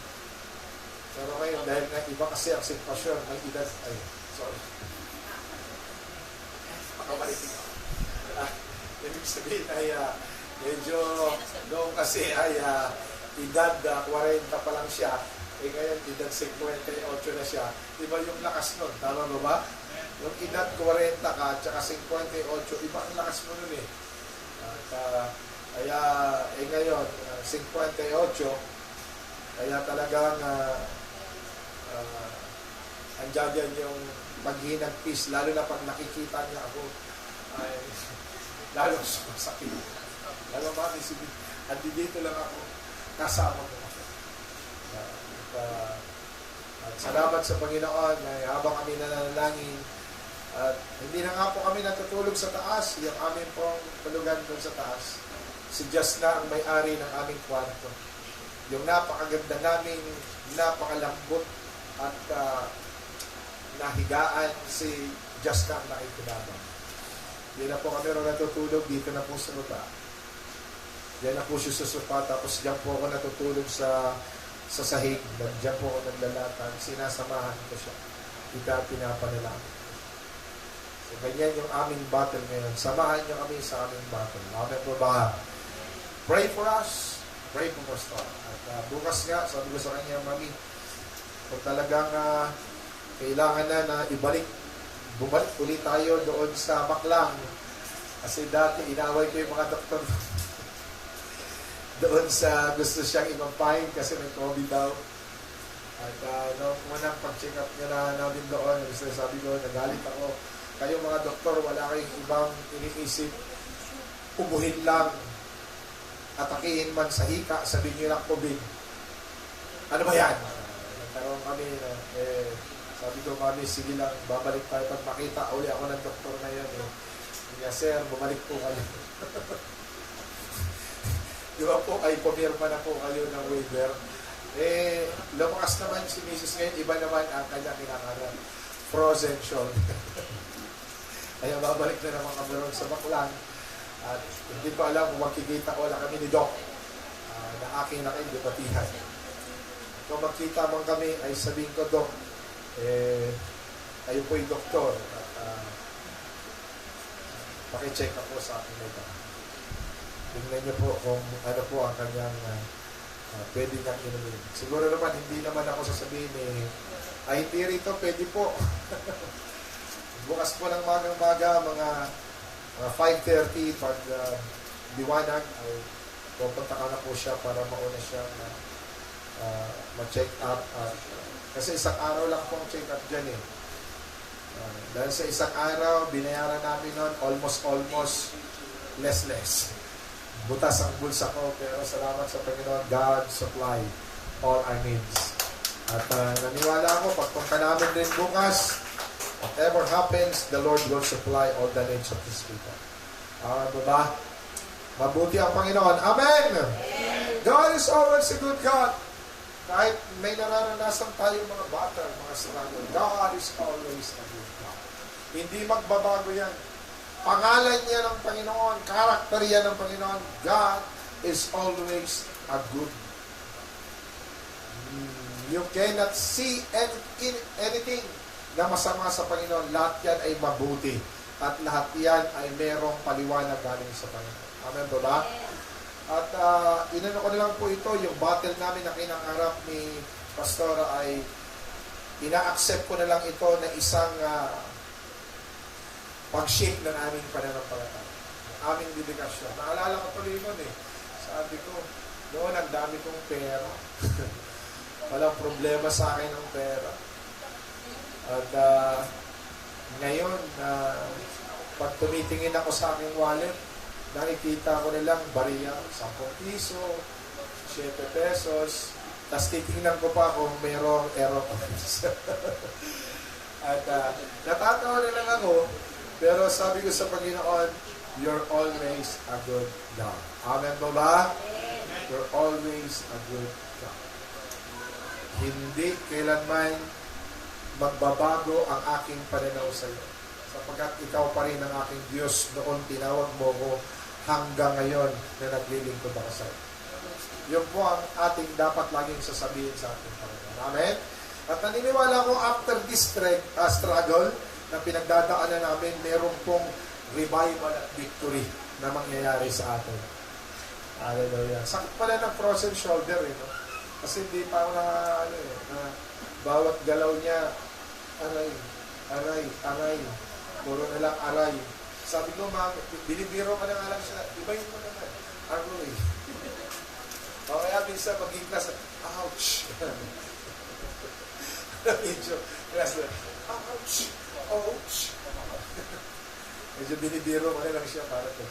Pero ngayon, dahil nga iba kasi ang sitwasyon, may edad, pakabalitin ko. Ibig sabihin ay medyo noong kasi ay edad 40 pa lang siya. Ngayon, edad 58 na siya. Iba yung lakas nun. Tama mo ba? Yung edad 40 ka at saka 58, iba ang lakas mo nun eh. At kaya ngayon, 58, kaya talagang andyan yan yung paghinag peace, lalo na pag nakikita niya ako, ay lalo sumasakit. Alam mo, dito lang ako, kasama mo ako. At salamat sa Panginoon na habang kami nananalangin, at hindi na nga po kami natutulog sa taas, yung aming pong tulugan doon sa taas. Si Just na ang may-ari ng aming kwarto. Yung napakaganda namin, napakalambot at nahigaan si Just na ang nakikinabang. Hindi na po kami rin natutulog, dito na po sa lupa. Diyan na po siya sa sopa, tapos diyan po ako natutulog sa sahig. Diyan po ako naglalatan, sinasamahan ko siya. Ika pinapanalangin. So, ganyan yung aming battle ngayon. Samahan niyo kami sa aming battle. Amen po ba? Pray for us. Pray for us. At bukas nga, sabi ko sa kanya, Mami, kung talagang kailangan na bumalik ulit tayo doon sa Maklang. Kasi dati, inaway ko yung mga doktor doon sa gusto siyang imampahin kasi may COVID daw. At nung unang pag-check up niya na namin doon, sabi ko, nagalit ako. Kayo mga doktor, wala kayong ibang iniisip. Ubuhin lang. Atakihin man sa hika, sabihin niyo lang COVID. Ano ba yan? Nagkaroon kami, sabi ko, Mami, sige lang, babalik tayo pag makita. Uli ako ng doktor na yan. Kaya, sir, bumalik po kayo. Di ba po, ay pumirma na po kayo ng waiver. Lumakas naman si Mrs. ngayon, iba naman ang kanyang kinakaran. Frozen shoulder. Kaya babalik na naman kami ron sa Maklang. At hindi ko alam kung magkikita ko lang kami ni Doc na aking nakidebatihan. Kung magkita man kami, ay sabihin ko, Doc, kayo po yung doktor. At pakicheck ako sa akin na ito. Tingnan niyo po kung ano po ang kanyang pwede niyang inumin. Siguro naman, hindi naman ako sasabihin ay hindi rito, pwede po. Bukas po ng magang-maga, mga 5:30, pag liwanag, ay pupunta ka na po siya para mauna siya ma-check up. Kasi isang araw lang po ang check up dyan eh. Dahil sa isang araw, binayaran namin nun, almost, less. Butas ang bulsa ko, pero salamat sa Panginoon, God supply all our needs. At naniwala ako, pagpunta namin din bukas, whatever happens, the Lord will supply all the needs of His people. Diba? Mabuti ang Panginoon. Amen! God is always a good God. Kahit may nararanasan tayo mga battle, mga struggle, God is always a good God. Hindi magbabago yan. Pangalan niya ng Panginoon, karakter yan ng Panginoon, God is always a good. You cannot see anything na masama sa Panginoon. Lahat yan ay mabuti. At lahat yan ay merong paliwanag galing sa Panginoon. Amen ba ba? At inano ko na lang po ito, yung battle namin na kinangarap ni Pastora, ay ina-accept ko na lang ito na isang pag-shape ng aming pananampalataya. Ng aming dedikasyon. Naalala ko tuloy nun eh. Sabi ko, noon ang dami kong pera. Walang problema sa akin ng pera. At ngayon, pag tumitingin ako sa aking wallet, nakikita ko nilang bariya, 10 piso, 7 pesos, tapos titingnan ko pa kung mayroong aeroplanes. At natatawa na lang ako, pero sabi ko sa Panginoon, you're always a good God. Amen ba ba? You're always a good God. Hindi kailanman magbabago ang aking pananaw sa iyo. Sapagkat ikaw pa rin ang aking Diyos noon tinawag mo ko hanggang ngayon na naglilingkod ako sa iyo. Yun po ang ating dapat laging sasabihin sa ating Panginoon. Amen? At naniniwala ko after this struggle na pinagdadaanan namin, meron pong revival at victory na mangyayari sa atin. Hallelujah. Sakit pala ng frozen shoulder, eh, no? Kasi hindi pa ako na bawat galaw niya, aray, aray, aray. Puro na lang aray. Sabi ko, ma'am, binibiro ka na nga lang siya. Ibayin mo naman. Aroy. O kaya minsan maging class, ouch. Medyo, class na, ouch, ouch. Medyo binibiro ko na lang siya para ito.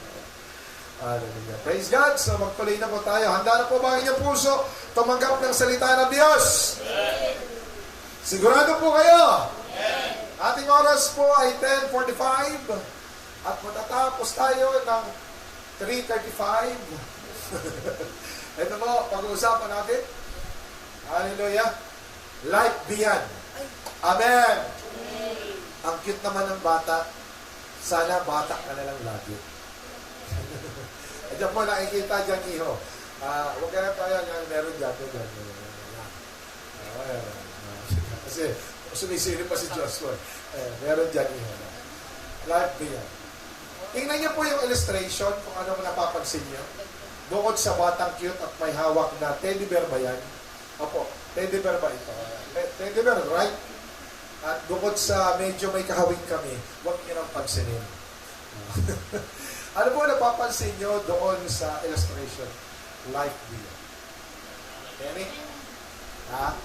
Hallelujah. Praise God. So magtuloy na po tayo. Handa na po ba ang inyong puso tumanggap ng salita ng Diyos? Sigurado po kayo? Ating oras po ay 10:45 at matatapos tayo ng 3:35. Ito po, pag-uusapan natin. Hallelujah. Life beyond. Amen. Ang cute naman ng bata. Sana bata ka na lang lagi. Diyan po nakikita dyan, iho. Huwag ka na tayo, meron dyan. Kasi sumisiri pa si Joshua. Meron dyan, iho. Life beyond. Tingnan niyo po yung illustration kung ano napapansin niyo. Bukod sa batang cute at may hawak na teddy bear ba yan? Opo, teddy bear ba ito? Teddy bear, right? At bukod sa medyo may kahawig kami, huwag niyo nang pansinin. Ano po napapansin nyo doon sa illustration? Life beyond. Kenny? Ha?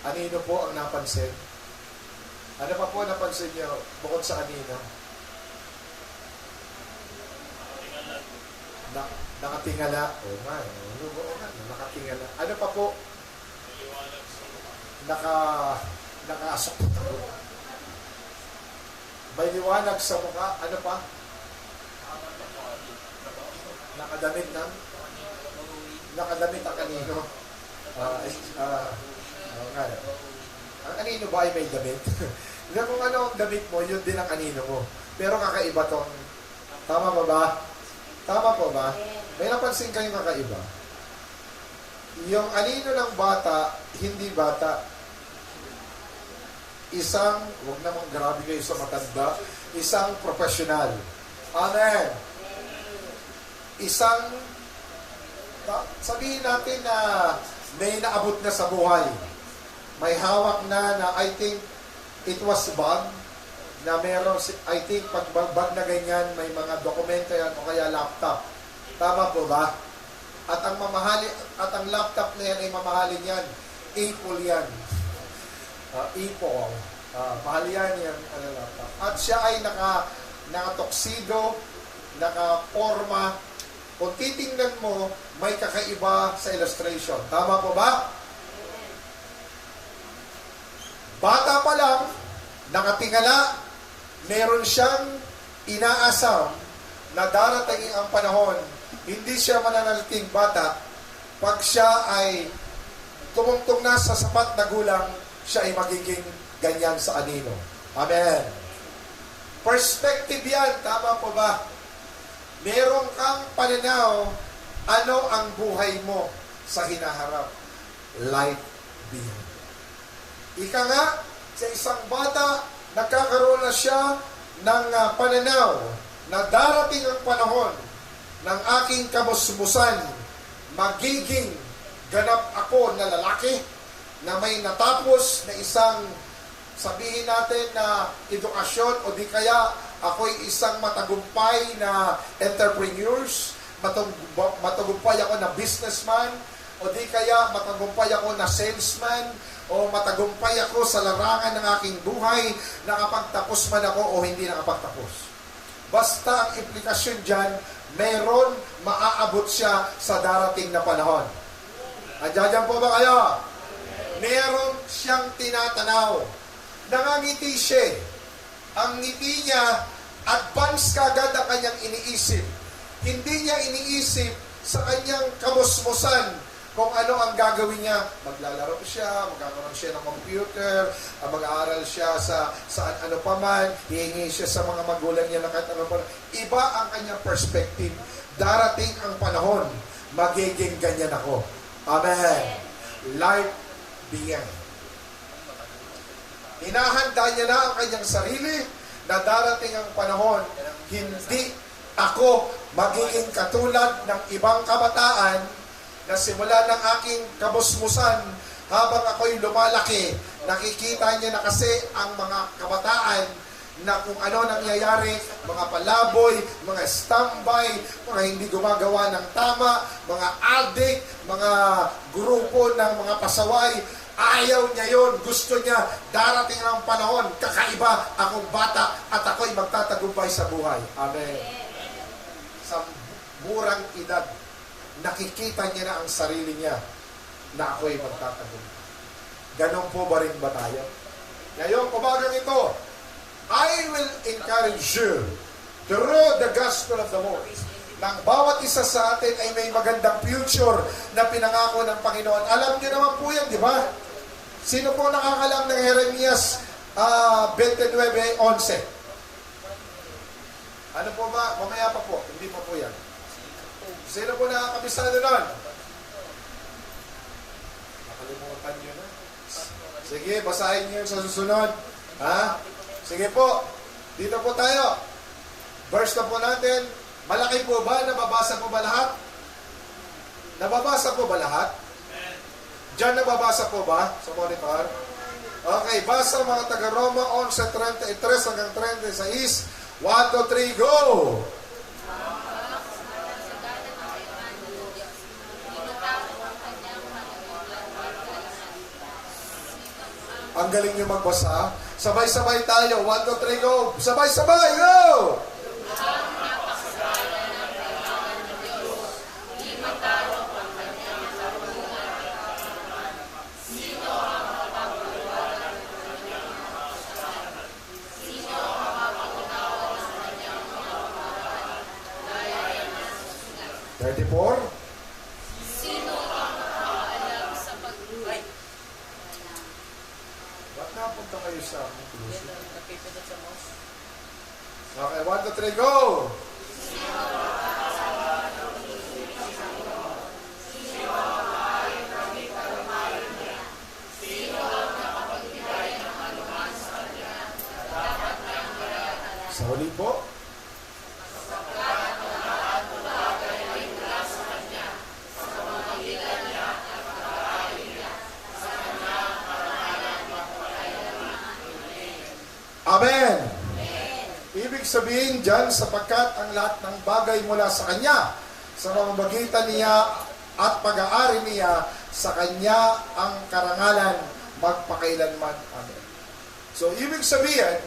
Anino po ang napansin? Ano pa po napansin nyo bukod sa anino? Nakatingala. Oo nga. Nakatingala. Ano pa po? Nakaasok. May liwanag sa mukha. Ano pa? Nakadamit ng? Nakadamit ang kanino? Ang kanino ba ay may damit? Hindi kung ano ang damit mo, yun din ang kanino mo. Pero kakaiba tong. Tama ba ba? Tama po ba? May napansin kayong kakaiba? Yung anino ng bata, hindi bata. Isang, huwag namang grabe kayo sa matanda, isang professional. Amen. Isang, sabihin natin na may naabot na sa buhay. May hawak na I think it was bag, na meron, I think, pag bag na ganyan, may mga dokumento yan o kaya laptop. Tama po ba? At ang laptop na yan ay mamahalin yan. Apple yan. Apple. Mahal yan laptop. At siya ay naka-tuxedo, naka-forma. Kung titingnan mo, may kakaiba sa illustration. Tama po ba? Bata pa lang, nakatingala, meron siyang inaasam na darating ang panahon, hindi siya mananaliting bata. Pag siya ay tumungtong na sa sapat na gulang, siya ay magiging ganyan sa anino. Amen. Perspective yan. Tama po ba? Meron kang pananaw, ano ang buhay mo sa hinaharap? Life beyond. Ika nga, sa isang bata, nagkakaroon na siya ng pananaw na darating ang panahon ng aking kamusmusan, magiging ganap ako na lalaki na may natapos na isang, sabihin natin na edukasyon, o di kaya ako'y isang matagumpay na entrepreneurs, matagumpay ako na businessman, o di kaya matagumpay ako na salesman, o matagumpay ako sa larangan ng aking buhay, nakapagtapos man ako o hindi nakapagtapos. Basta ang implikasyon dyan, meron maaabot siya sa darating na panahon. Andiyan po ba kayo? Meron siyang tinatanaw. Nangangiti siya. Ang ngiti niya, advance kagad ang kanyang iniisip. Hindi niya iniisip sa kanyang kamusmusan kung ano ang gagawin niya. Maglalaro siya, magkakaroon siya ng computer, mag-aaral siya sa ano pa man, hihingi siya sa mga magulang niya na kahit ano pa. Iba ang kanyang perspective. Darating ang panahon, magiging ganyan ako. Amen. Life beyond. Hinahanda niya na ang kanyang sarili na darating ang panahon, hindi ako magiging katulad ng ibang kabataan na simula ng aking kabusmusan habang ako'y lumalaki, nakikita niya na kasi ang mga kabataan na kung ano nangyayari, mga palaboy, mga standby, mga hindi gumagawa ng tama, mga addict, mga grupo ng mga pasaway. Ayaw niya yon, gusto niya, darating ang panahon, kakaiba akong bata at ako'y magtatagumpay sa buhay. Amen. Sa murang edad, nakikita niya na ang sarili niya na ako'y magtatagumpay. Ganon po ba rin ba tayo? Ngayong umagang ito, I will encourage you through the gospel of the Lord. Nang bawat isa sa atin ay may magandang future na pinangako ng Panginoon. Alam niyo naman po yan, di ba? Sino po nakakalam ng Jeremias 29:11? Ano po ba? Mamaya pa po. Hindi pa po yan. Sino po nakakabisado nun? Nakalimutan nyo na. Sige, basahin nyo sa susunod. Ha? Sige po. Dito po tayo. Verse na po natin. Malaki po ba? Nababasa po ba lahat? Nababasa po ba lahat? Diyan nababasa po ba? Sa monitor? Okay, basa mga taga-Roma 11:33 hanggang 36. 1, 2, 3, go! Ang galing nyo magbasa. Sabay-sabay tayo. 1, 2, 3, go! Sabay-sabay, go! Sino ang nakakaalam sa pagbuhay? Ba't napunta kayo sa conclusion? Napipindot sa mouse. Okay, 1, 2, 3, go! Sa huli po, Amen. Ibig sabihin dyan, sapagkat ang lahat ng bagay mula sa Kanya, sa mamamagitan niya at pag-aari niya, sa Kanya ang karangalan magpakailanman. Amen. So, ibig sabihin,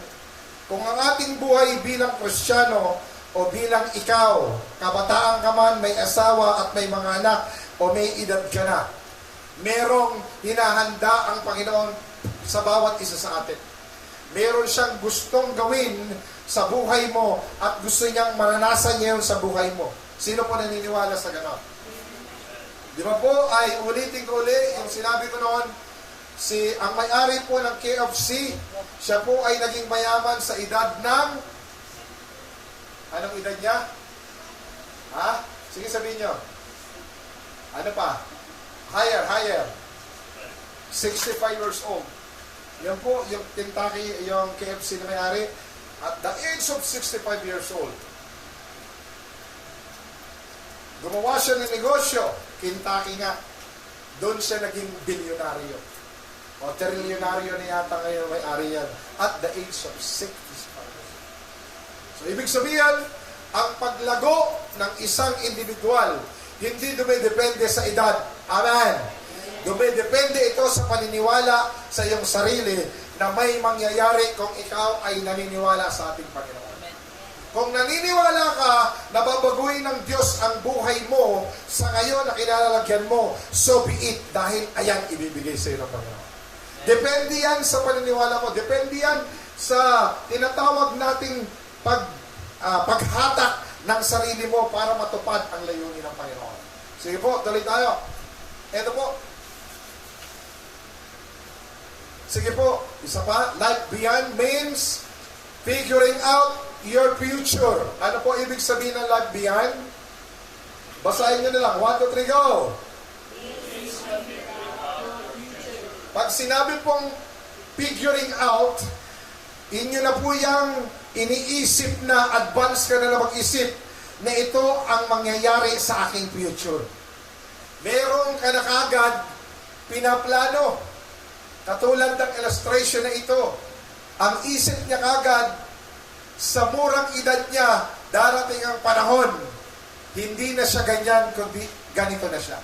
kung ang ating buhay bilang Kristiyano o bilang ikaw, kabataan ka man, may asawa at may mga anak o may edad ka na, merong hinahanda ang Panginoon sa bawat isa sa atin. Meron siyang gustong gawin sa buhay mo at gusto niyang maranasan niya yun sa buhay mo. Sino po naniniwala sa ganon? Di ba po, ay ulitin ko ulit yung sinabi ko noon, ang may-ari po ng KFC, siya po ay naging mayaman sa edad ng, anong edad niya? Ha? Sige sabihin niyo. Ano pa? Higher. 65 years old. Yan po, yung Kentucky, yung KFC na may-ari, at the age of 65 years old. Gumawa siya ng negosyo, Kentucky nga. doon siya naging bilyonaryo. O trilyonaryo na yata ngayon may-ari yan. At the age of 65. So, ibig sabihin, ang paglago ng isang individual, hindi dumidepende sa edad. Amen. Dumidepende ito sa paniniwala sa iyong sarili na may mangyayari kung ikaw ay naniniwala sa ating Panginoon. Kung naniniwala ka na babaguhin ng Diyos ang buhay mo sa ngayon na kinalalagyan mo, so be it, dahil ayan ibibigay sa iyo ng Panginoon. Depende yan sa paniniwala mo. Depende yan sa tinatawag nating paghatak ng sarili mo para matupad ang layunin ng Panginoon. Sige po, tuloy tayo. Ito po. Sige po, isa pa. Life beyond means figuring out your future. Ano po ibig sabihin ng life beyond? Basahin nyo na lang. 1, 2, 3, go! Pag sinabi pong figuring out, inyo na po yung iniisip na advance ka na mag-isip na ito ang mangyayari sa aking future. Meron ka na kagad pinaplano. Katulad ng illustration na ito. Ang isip niya kagad, sa murang edad niya, darating ang panahon, hindi na siya ganyan, kundi ganito na siya.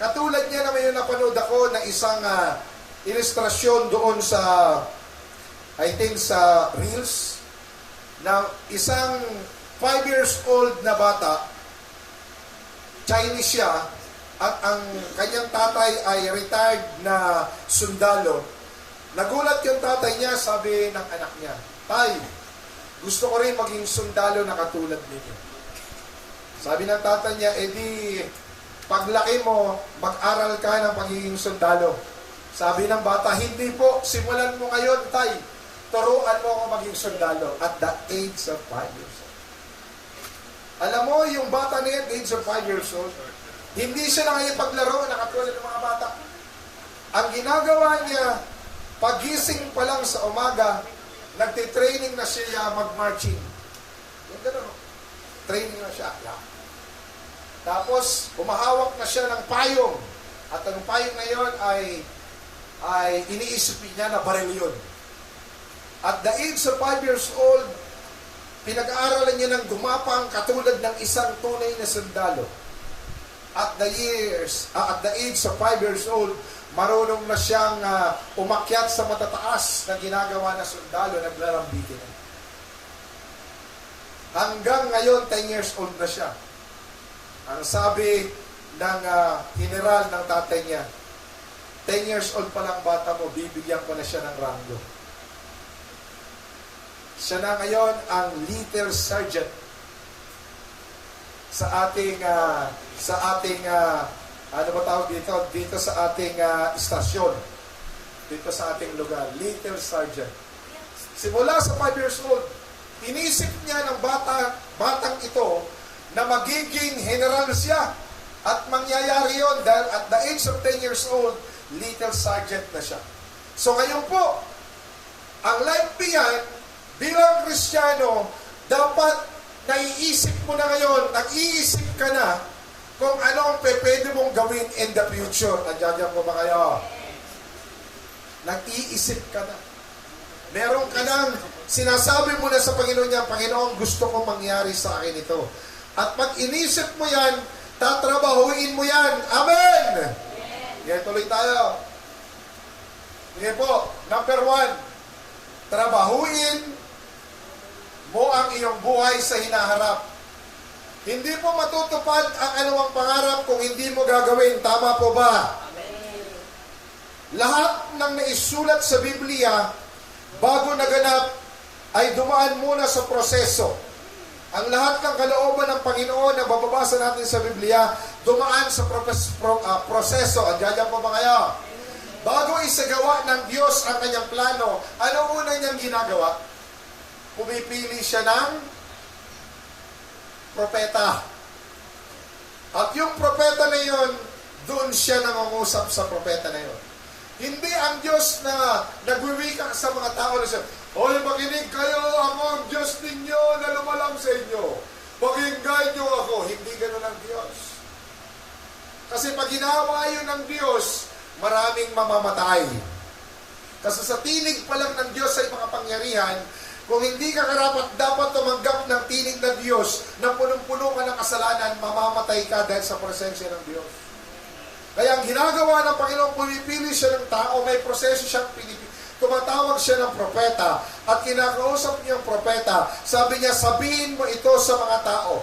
Katulad niya na may napanood ako na isang ilustrasyon doon sa, I think sa Reels, na isang 5 years old na bata, Chinese siya, at ang kanyang tatay ay retired na sundalo. Nagulat yung tatay niya, sabi ng anak niya, "Tay, gusto ko rin maging sundalo na katulad ninyo." Sabi ng tatay niya, "Edi, paglaki mo, mag-aral ka ng pagiging sundalo." Sabi ng bata, "Hindi po, simulan mo ngayon, tay. Turuan mo ako maging sundalo." At the age of 5 years old. Alam mo, yung bata na yan, age of 5 years old, hindi siya nangipaglaro na katulad ng mga bata. Ang ginagawa niya, pagising pa lang sa umaga, nagtitraining na siya mag-marching. Yung gano'n. Training na siya. Yeah. Tapos, umahawak na siya ng payong. At ang payong na yun ay iniisip niya na baril yun. At the age of 5 years old, pinag-aaralan niya ng gumapang katulad ng isang tunay na sundalo. At the age of 5 years old, marunong na siyang umakyat sa matataas na ginagawa na sundalo, naglalambitin. Hanggang ngayon, 10 years old na siya. Ang sabi ng general ng tatay niya, 10 years old pa lang bata mo, bibigyan ko na siya ng ranggo. Siya na ngayon ang little sergeant sa ating ano ba tawag dito sa ating istasyon, dito sa ating lugar, little sergeant. Simula sa 5 years old, inisip niya ng batang ito na magiging general siya at mangyayari yon dahil at the age of 10 years old, little sergeant na siya. So ngayon po, ang life beyond, bilang Kristiyano, dapat naiisip mo na ngayon, nag-iisip ka na kung ano ang pwede mong gawin in the future. Nandiyan po ba kayo? Nag-iisip ka na. Meron ka nang sinasabi mo na sa Panginoon niya, "Panginoon, gusto kong mangyari sa akin ito." At pag inisip mo yan, tatrabahuin mo yan. Amen! Yan, tuloy tayo. Sige po, number 1, trabahuin mo ang iyong buhay sa hinaharap. Hindi mo matutupad ang anumang pangarap kung hindi mo gagawin. Tama po ba? Amen. Lahat ng naisulat sa Biblia, bago naganap, ay dumaan muna sa proseso. Ang lahat ng kalooban ng Panginoon na bababasa natin sa Biblia, dumaan sa proseso. Andiyan po ba kayo? Bago isagawa ng Diyos ang kanyang plano, ano una niyang ginagawa? Pumipili siya ng propeta. At yung propeta na yun, doon siya nangungusap sa propeta na yun. Hindi ang Diyos na nagwiwika sa mga tao na siya, "Oy, makinig kayo, ako ang Diyos ninyo na lumalang sa inyo. Pakinggan niyo ako." Hindi ganun ang Diyos. Kasi pag ginawa yun ng Diyos, maraming mamamatay. Kasi sa tinig pa lang ng Diyos ay makapangyarihan, kung hindi ka karapat dapat tumanggap ng tinig ng Diyos na punong-puno ka ng kasalanan, mamamatay ka dahil sa presensya ng Diyos. Kaya ang ginagawa ng Panginoon, pumipili siya ng tao, may proseso siyang pinipili. Tumatawag siya ng propeta at kinakausap niya ang propeta. Sabi niya, sabihin mo ito sa mga tao.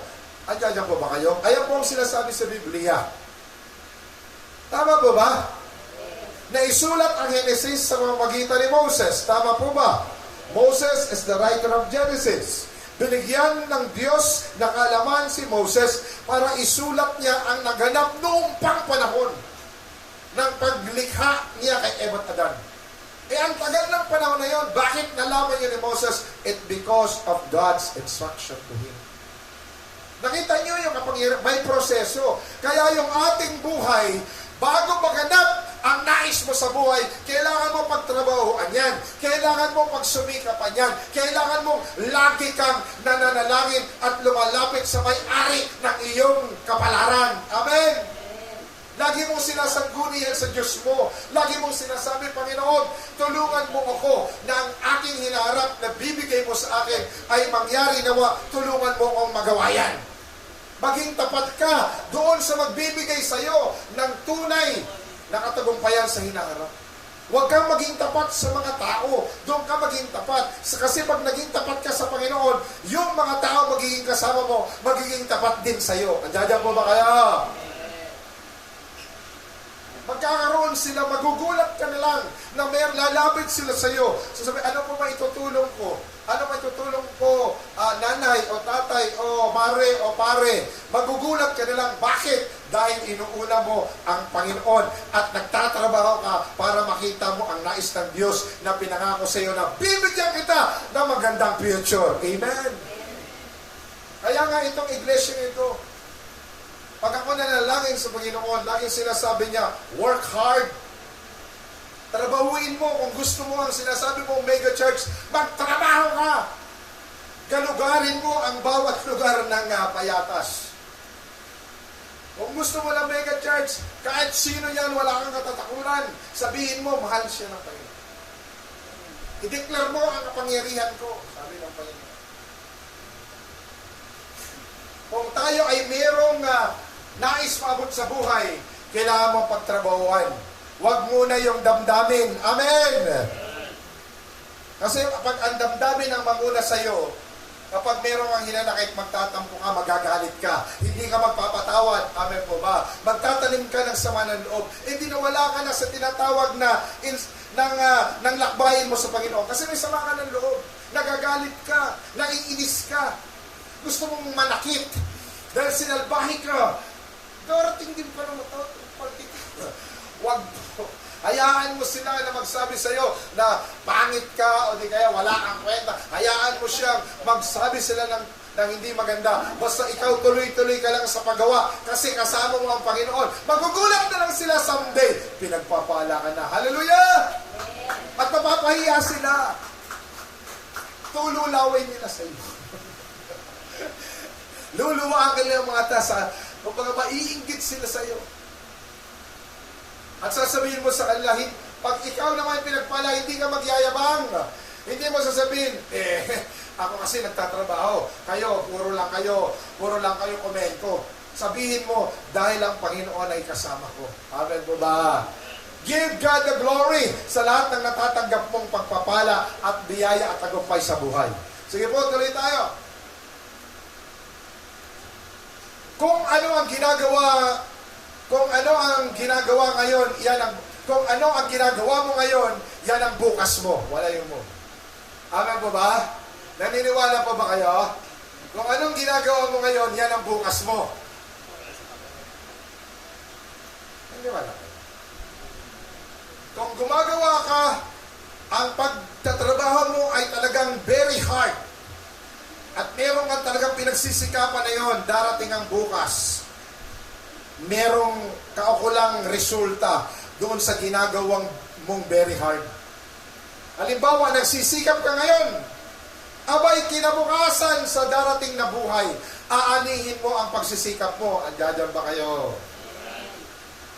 Andiyan po ba kayo? Ayan po ang sinasabi sa Biblia. Tama po ba? Naisulat ang Genesis sa mga magitan ni Moses. Tama po ba? Moses is the writer of Genesis. Binigyan ng Diyos na kaalaman si Moses para isulat niya ang naganap noong pang panahon ng paglikha niya kay Eva at Adan. Ang tagal ng panahon na yon, bakit nalaman niya ni Moses? It because of God's instruction to him. Nakita niyo yung kapangyarihan, may proseso. Kaya yung ating buhay, bago maganap ang nais mo sa buhay, kailangan mo pagtrabahoan yan. Kailangan mo pagsumikapan yan. Kailangan mo lagi kang nananalangin at lumalapit sa may-ari ng iyong kapalaran. Amen? Lagi mong sinasangguni yan sa Diyos mo. Lagi mong sinasabi, Panginoon, tulungan mo ako na ang aking hinaharap na bibigay mo sa akin ay mangyari nawa, tulungan mo akong magawa yan. Maging tapat ka doon sa magbibigay sa iyo ng tunay na katagumpayan sa hinaharap. Huwag kang maging tapat sa mga tao. Doon ka maging tapat. Kasi pag naging tapat ka sa Panginoon, yung mga tao magiging kasama mo, magiging tapat din sa iyo. Andiyan po ba kaya? Magkakaroon sila, magugulat ka na lang na may lalapit sila sa iyo. Sasabi, ano po ba itutulong ko? Ano ba itutulong ko? Nanay o tatay o mare o pare. Magugulat ka na lang. Bakit? Dahil inuuna mo ang Panginoon at nagtatrabaho ka para makita mo ang nais ng Diyos na pinangako sa iyo na bibigyan kita ng magandang future. Amen? Kaya nga itong iglesia nito, pag ako nanalangin sa Panginoon, laging sinasabi niya, work hard. Trabahuin mo kung gusto mo ang sinasabi mo, mega church, magtrabaho ka. Galugarin mo ang bawat lugar ng payatas. Kung gusto mo ng mega church, kahit sino yan, wala kang katatakuran, sabihin mo, mahal siya ng Panginoon. I-declare mo ang kapangyarihan ko, sabi ng Panginoon. Kung tayo ay merong nais maabot sa buhay, kailangan mong pagtrabahuan. Huwag muna yung damdamin. Amen! Kasi kapag ang damdamin ang manguna sa iyo, kapag merong ang hinanakit, magtatampo ka, magagalit ka, hindi ka magpapatawad. Amen po ba? Magtatanim ka ng sama ng loob. Hindi nawala ka na sa tinatawag na ng lakbayin mo sa Panginoon. Kasi may sama ka ng loob. Nagagalit ka, naiinis ka. Gusto mong manakit. Dahil sinalbahi ka. Darating din pa ng Huwag po. Hayaan mo sila na magsabi sa iyo na pangit ka o di kaya wala kang kwenta. Hayaan mo siyang magsabi sila ng hindi maganda. Basta ikaw tuloy-tuloy ka lang sa paggawa kasi kasama mo ang Panginoon. Magugulat na lang sila someday. Pinagpapala ka na. Hallelujah! At mapapahiya sila. Tululawin nila sa iyo. Luluwaan ka nila mga tasa. Kung maiinggit sila sa iyo. At sasabihin mo sa kanila, pag ikaw naman pinagpala, hindi ka magyayabang. Hindi mo sasabihin, ako kasi nagtatrabaho. Kayo, puro lang kayo komento. Sabihin mo, dahil ang Panginoon ay kasama ko. Amen po ba? Give God the glory sa lahat ng natatanggap mong pagpapala at biyaya at tagumpay sa buhay. Sige po, tuloy tayo. Kung ano ang ginagawa ngayon, kung ano ang ginagawa mo ngayon, yan ang bukas mo. Wala yung mo. Amen po ba? Naniniwala po ba kayo? Kung anong ginagawa mo ngayon, yan ang bukas mo. Naniniwala kayo? Kung gumagawa ka, ang pagtatrabaho mo ay talagang very hard. At meron kang talagang pinagsisikapan na yon, darating ang bukas. Merong kaukulang resulta doon sa ginagawang mong very hard. Halimbawa, nagsisikap ka ngayon, abay kinabukasan sa darating na buhay, aanihin mo ang pagsisikap mo. Andiyan ba kayo?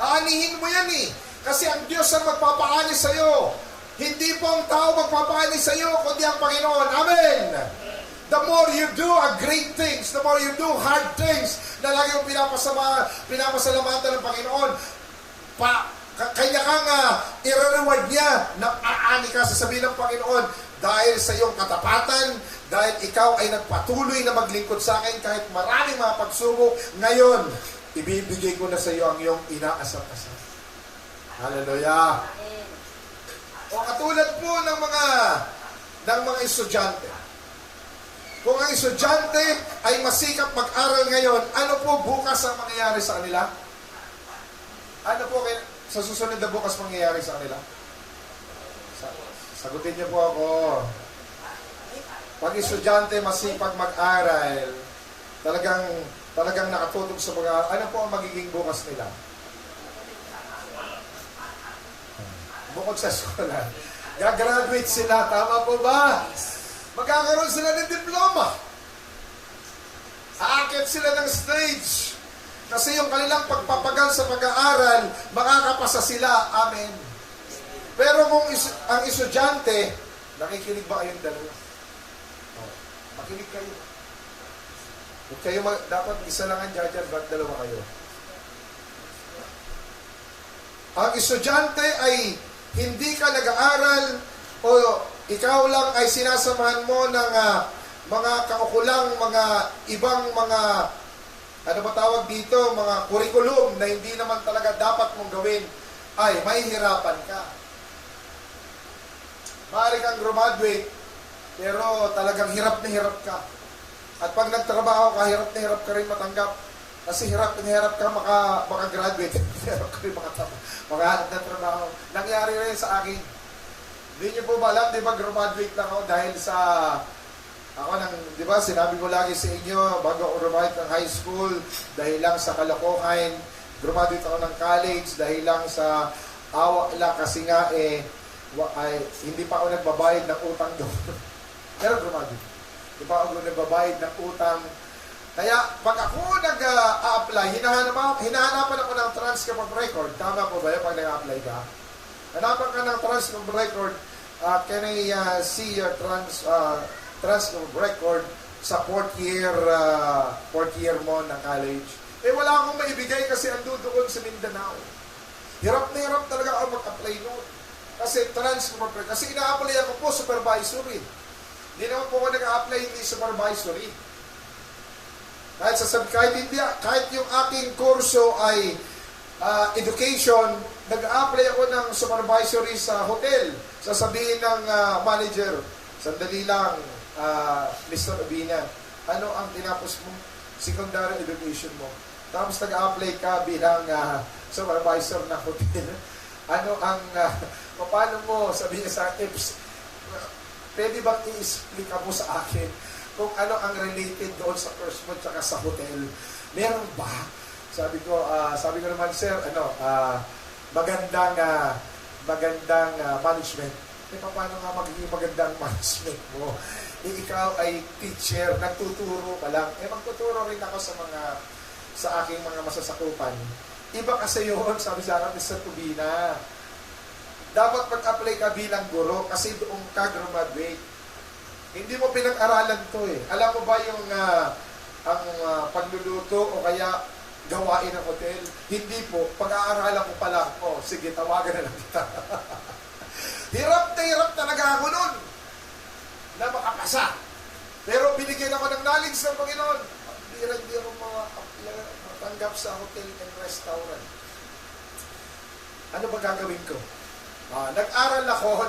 Aanihin mo yan eh. Kasi ang Diyos ang magpapaani sa'yo. Hindi po ang tao magpapaani sa'yo, kundi ang Panginoon. Amen! The more you do great things, the more you do hard things, na lagi mong pinapasalamatan ng Panginoon, kanya kang i-reward niya na aani ka sa sabihin ng Panginoon dahil sa iyong katapatan, dahil ikaw ay nagpatuloy na maglingkod sa akin kahit maraming mga pagsubok. Ngayon, ibibigay ko na sa iyo ang iyong inaasam-asam. Hallelujah! O katulad po ng mga estudyante. Kung ang estudyante ay masikap mag-aral ngayon, ano po bukas ang mangyayari sa kanila? Ano po sa susunod na bukas mangyayari sa kanila? Sagutin niyo po ako. Pag estudyante masipag mag-aral, talagang nakatutok sa pag-aaral, ano po ang magiging bukas nila? Bukod sa eskwela, gagraduate sila, tama po ba? Magkakaroon sila ng diploma. Aakit sila ng stage. Kasi yung kanilang pagpapagal sa pag-aaral, makakapasa sila. Amen. Pero kung ang estudyante, nakikinig ba kayong dalawa? Makinig kayo. Huwag kayo dapat isa lang ang judge, ba't dalawa kayo? Ang estudyante ay hindi ka nag-aaral o ikaw lang ay sinasamahan mo ng mga kaukulang, mga ibang mga, ano ba tawag dito, mga curriculum na hindi naman talaga dapat mong gawin, ay mahihirapan ka. Maaari kang graduate, pero talagang hirap na hirap ka. At pag nagtrabaho ka, hirap na hirap ka rin matanggap. Kasi hirap na hirap ka makagraduate. Hirap ka rin makahanap ng trabaho. Nangyari rin sa akin. Hindi niyo po ba alam, di ba, graduate na ako dahil sa, di ba, sinabi ko lagi sa inyo, bago ako graduate ng high school, dahil lang sa kalokohan, graduate ako ng college, dahil lang sa awa lang, kasi nga, hindi pa ako nagbabayad ng utang doon. Pero graduate. Hindi pa ako nagbabayad ng utang. Kaya, pag ako nag-a-apply, hinahanapan ako ng transcript of record. Tama po ba yun pag nag-a-apply ka? Hanapan ka ng transcript of record. Can I see your transcript of record sa fourth year mo ng college? Wala akong maibigay kasi ando doon sa Mindanao. Hirap na hirap talaga ako mag-apply noon. Kasi transcript of record. Kasi ina-apply ako po supervisory. Hindi naman po ako nag-a-apply hindi supervisory. Kahit yung aking kurso ay education, nag-apply ako ng supervisory sa hotel. Sasabihin ng manager, sandali lang, Mr. Abina, ano ang tinapos mo? Secondary education mo. Tapos nag-apply ka bilang supervisor ng hotel. Ano ang, paano mo, sabihin sa akin, pwede bang i-explain ka mo sa akin kung ano ang related doon sa course mo tsaka sa hotel? Meron ba? Sabi ko naman, sir, magandang management. Paano nga magiging magandang management mo? Ikaw ay teacher, nagtuturo pa lang. Magtuturo rin ako sa aking mga masasakupan. Iba kasi yun, sabi sa akin, Mr. Tubina. Dapat mag-apply ka bilang guro kasi doon ka graduate. Hindi mo pinag-aralan to eh. Alam mo ba yung ang pagluluto o kaya gawain ng hotel? Hindi po. Pag-aaralan ko pala, sige, tawagan na lang kita. Hirap na hirap talaga ako nun na makapasa. Pero binigyan ako ng knowledge ng Panginoon. Hindi ako matanggap sa hotel and restaurant. Ano ba gagawin ko? Nag-aral ako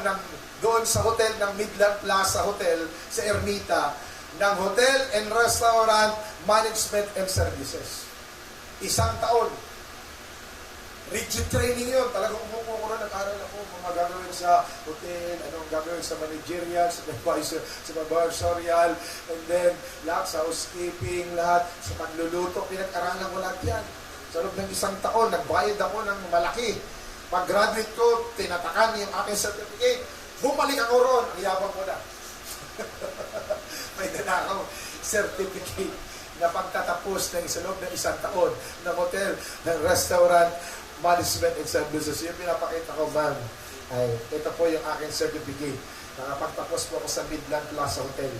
doon sa hotel ng Midland Plaza Hotel sa Ermita ng Hotel and Restaurant Management and Services. 1 taon. Rigid training yun. Talagang umuko na nag-aral ako. Mga gagawin sa hotel, anong gagawin sa managerial, sa supervisorial, and then lahat sa housekeeping, lahat sa pagluluto. Pinag-aralan ko lahat yan. Sa loob ng 1 taon, nagbayad ako ng malaki. Pag-graduate ko, tinatakan yung aking certificate. Bumalik ako roon. Ang yabang ko na. May dala akong certificate na pagtatapos ng sa loob ng 1 taon ng hotel, ng restaurant, Management and Services. Yung pinapakita ko, ma'am, ay ito po yung aking certificate. Nakapagtapos po ako sa Midland Plaza Hotel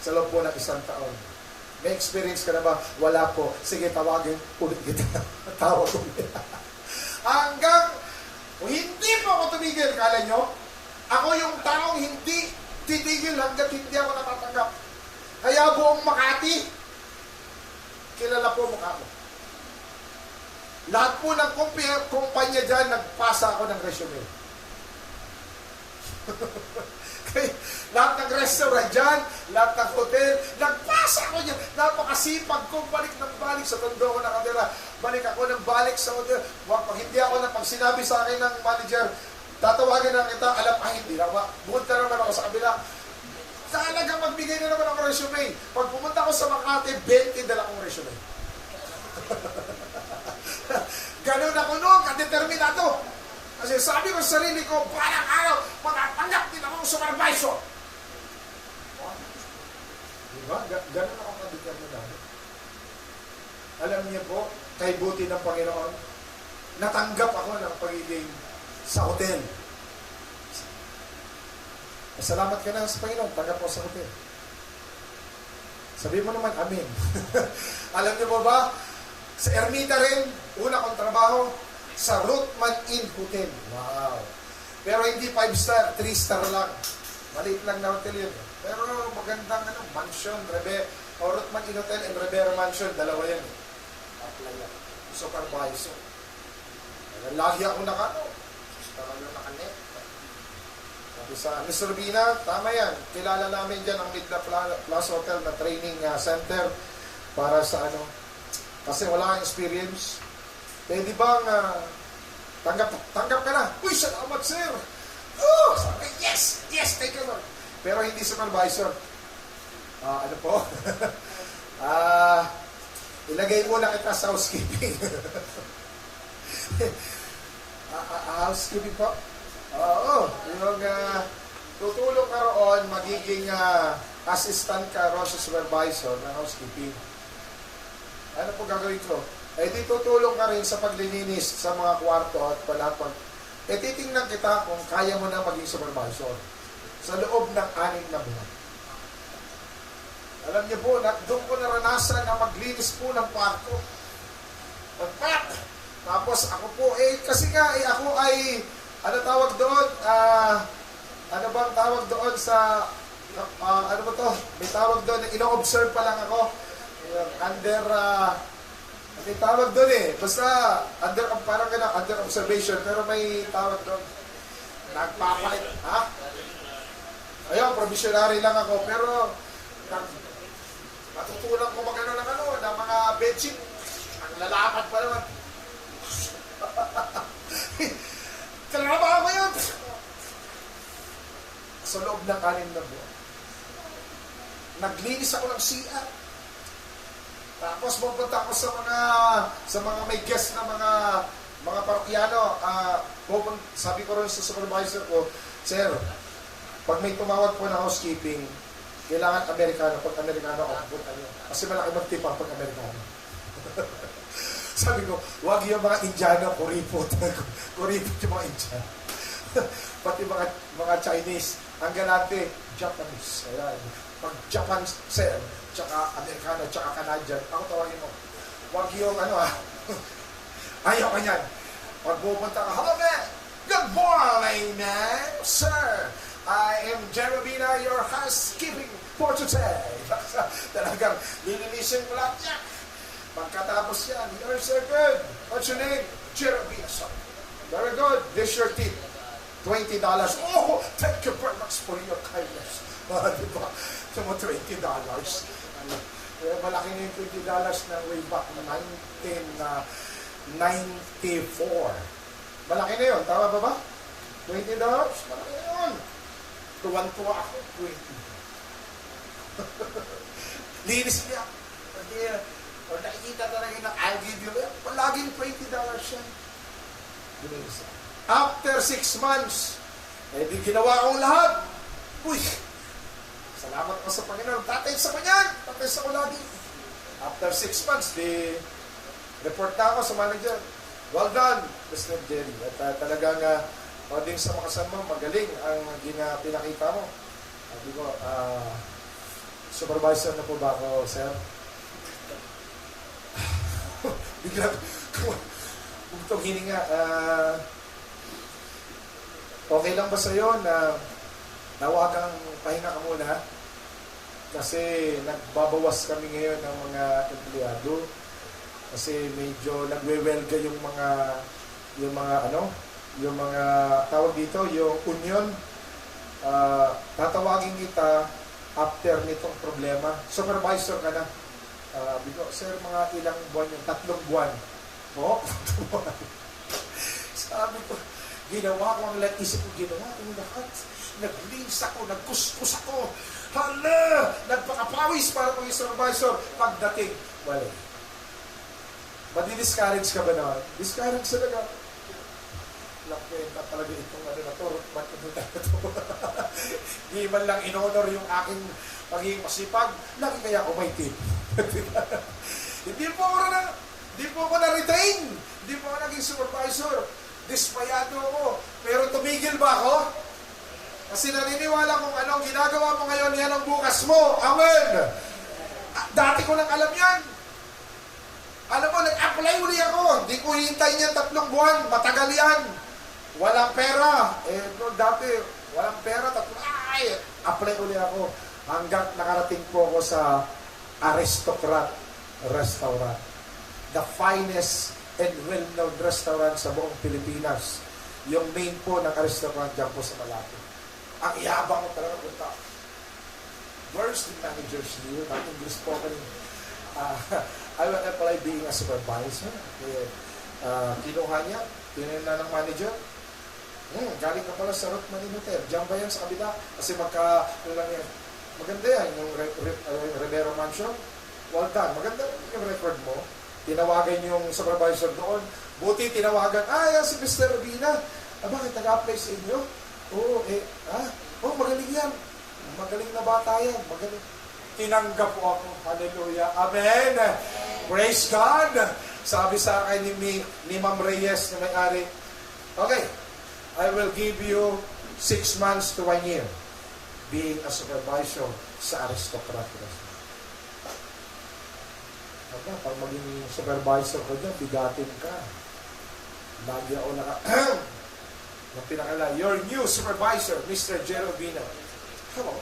sa loob po ng 1 taon. May experience ka na ba? Wala po. Sige, tawagin ulit kita. Tawag ulit. Hanggang hindi po ako tumigil, kala nyo? Ako yung taong hindi titigil hanggat hindi ako natatanggap. Kaya buong Makati, kilala po mukha ko. Lahat po ng kumpanya dyan, nagpasa ako ng resume. Okay. Lahat ng restaurant dyan, lahat ng hotel, nagpasa ako dyan. Napakasipag ko, balik ng balik sa tondo ko nakatira. Balik ako ng balik sa hotel. Pag hindi ako na, pag sinabi sa akin ng manager, tatawagan na kita, alam, hindi na, bumunta naman ako sa kabila. Talagang magbigay na naman ako resume. Pag pumunta ako sa Makati, 20 dala akong resume. Ganun ako noon, kadeterminado. Kasi sabi ko sa sarili ko, parang araw, matatanggap din akong supervisor. Diba? Ganun ako kadeterminado. Alam niyo po, kay buti ng Panginoon, natanggap ako ng pagiging sa hotel. Salamat ka na sa Panginoon, tanggap po sa hotel. Sabi mo naman, amen. Alam niyo po ba, sa Ermita rin, una kong trabaho, sa Rothman Inn Hotel. Wow. Pero hindi 5-star, 3-star lang. Maliit lang na hotel yun. Pero magandang mansion, Rothman Inn Hotel and Rivera Mansion, dalawa yan. Apply yan. Supervisor. Lagi ako nakanet. Sabi sa Mr. Rubina, tama yan. Kilala namin dyan ang Midland Plaza Hotel na training center para sa kasi wala kang experience. Pwede bang tanggap ka na? Uy, salamat sir! Oh, sabi, yes, thank you Lord. Pero hindi supervisor. Ano po? Ilagay muna kita sa housekeeping. Housekeeping po? Oo, yung tutulong ka roon, magiging assistant ka roon sa supervisor ng housekeeping. Ano po gagawin ko? Di tutulong ka rin sa paglilinis sa mga kwarto at palapag. Titingnan kita kung kaya mo na maging supervisor sa loob ng 6 na buwan. Alam niyo po, doon ko naranasan na maglinis po ng kwarto. Magpat! Tapos ako po, kasi nga, ako ay, ano tawag doon? Ano bang tawag doon sa, ano ba to? May tawag doon, ino-observe pa lang ako. Under, may tawag doon basta, parang gano'n, under observation, pero may tawag doon. Nagpapalit, ha? Ayun, provisionary lang ako, pero, matutunan ko ng mga bedsheet. Ang lalakad pa naman. Trabaho ko yun. Sa loob ng 6 na buwan. Naglinis ako ng CR. Tapos pupunta ako sa mga may guest na mga parokyano. Sabi ko rin sa supervisor ko, sir, pag may tumawag po na housekeeping, kailangan Amerikano. Pag Amerikano, punta nyo. Kasi malaki magtipa pag Amerikano. Sabi ko, wag yung mga Indiano, kuripot. Kuripot yung mga Indiano. Pati mga Chinese, ang galante, Japanese. Ayan. Pag Japan, sir, tsaka Amerikano, tsaka Canadian, ako tawagin mo. Wag yung ayaw ka yan. Pag pupunta ka, hello man! Good morning, man! Sir! I am Jeremina, your housekeeping for today. Talagang lilinisin ko lahat yan. Pagkatapos yan, you're so good. What's your name? Jeremina, sir. Very good. This your tip. $20. Oh, thank you very much for your kindness. Diba? So, $20. Malaki na yung $20 na way back na 1994. Malaki na yun. Tama ba ba? $20? Malaki na yun. Tuwan-tuwa ako. Linis niya. O nakikita talaga ng I'll give you. Palaging $20 siya. After 6 months, di ginawa kong lahat. Uy! Salamat ko sa Panginoon. Tatay sa kanyan. Tatay sa ko lagi. After 6 months, report na ako sa manager. Well done, Mr. Jerry. At talagang din sa makasama, magaling ang pinakita mo. Sabi ko, supervisor na po ba ako, sir? Biglang, kung hininga, okay lang ba sa'yo na nawagang pahinga ka muna? Kasi nagbabawas kami ngayon ng mga empleyado. Kasi medyo nagwewelga yung mga tawag dito, yung union. Tatawagin kita after nitong problema. Supervisor ka na. Bigo, sir, mga ilang buwan yung 3 buwan. Oh, sabi ko, ginawa ko ang lahat, isip ko, ginawa ko ang lahat. Naglinis ako, nagkuskus ako. Hala! Nagpakapawis para maging supervisor. Pagdating, wala. Madi-discourage ka ba naman? Discourage talaga. Lakwenta talaga itong na to. Ba't ito ito? Di man lang in-honor yung aking pagiging masipag. Lagi kaya ako may tip. Hindi po ako na-retain. Hindi po ako naging supervisor. Dispayado ako. Pero tumigil ba ako? Kasi naniniwala kung anong ginagawa mo ngayon, yan ang bukas mo. Amen! Dati ko lang alam yan. Alam mo, nag-apply uli ako. Hindi ko hintay niyan 3 buwan. Matagal yan. Walang pera. Dati, walang pera. Apply uli ako. Hanggang nakarating po ako sa Aristocrat Restaurant. The finest and well-known restaurant sa buong Pilipinas. Yung main po ng Aristocrat dyan po sa Malate. Ang iyabang ko talaga punta. Where's the managers here? Ang English po ka I will apply being a supervisor. Kinuha niya, tinignan ng manager. Galing ka pala sa Rothman Hotel. Diyan ba yan sa kabila? Kasi maganda yan, yung Rivero Mansion. Well done. Maganda yung record mo. Tinawagan yung supervisor doon. Buti tinawagan, yan si Mr. Rubina. Bakit nag-apply sa inyo? Magaling yan. Magaling na bata yan. Magaling. Tinanggap po ako. Hallelujah. Amen. Praise God. Sabi sa akin ni Ma'am Reyes na may-ari, okay, I will give you 6 months to 1 year being a supervisor sa Aristocrat Restaurant. Pag maging supervisor ko dyan, bigatin ka. Lagi ako ng pinakala, your new supervisor, Mr. Jerobino. Hello.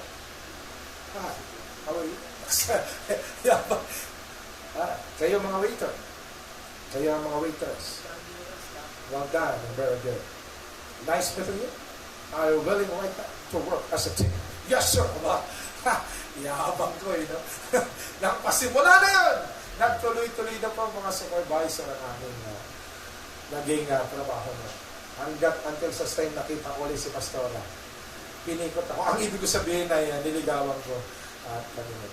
Hi. How are you? Kayo mga waiter. Kayo mga waitress. Well done. Very good. Nice meeting you. Are you willing like that to work as a team? Yes, sir. Yabang ko, Nang pasimula na yun. Nagtuloy-tuloy na po mga supervisor ang aming naging trabaho na. Until sa time nakita ko ulit si Pastora. Pinikot ako. Ang ibig ko sabihin ay niligawan ko at kanina.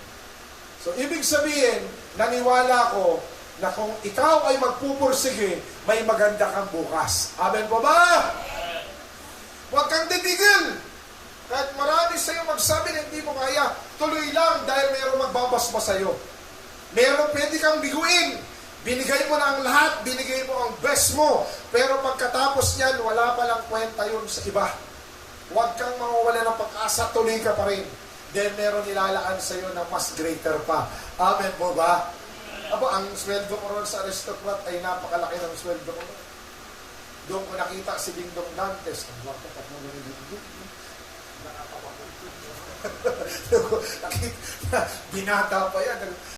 So, ibig sabihin, naniwala ko na kung ikaw ay magpupursige, may maganda kang bukas. Amen po ba? Huwag kang titigil. Kahit marami sa'yo magsabi na hindi mo kaya, tuloy lang dahil mayroong magbabasbas sa'yo. Mayroong pwede kang biguin. Binigay mo na ang lahat, binigay mo ang best mo. Pero pagkatapos niyan, wala palang kwenta yun sa iba. Huwag kang mawawala ng pag-asa, tuloy ka pa rin. Then meron nilalaan sa'yo na mas greater pa. Amen po ba? Ang sweldo ko ron sa Aristocrat ay napakalaki ng sweldo ko. Doon ko nakita si Dingdong Dantes. Ang bakit at mga nilibig. Nakakapakot. Binata pa yan.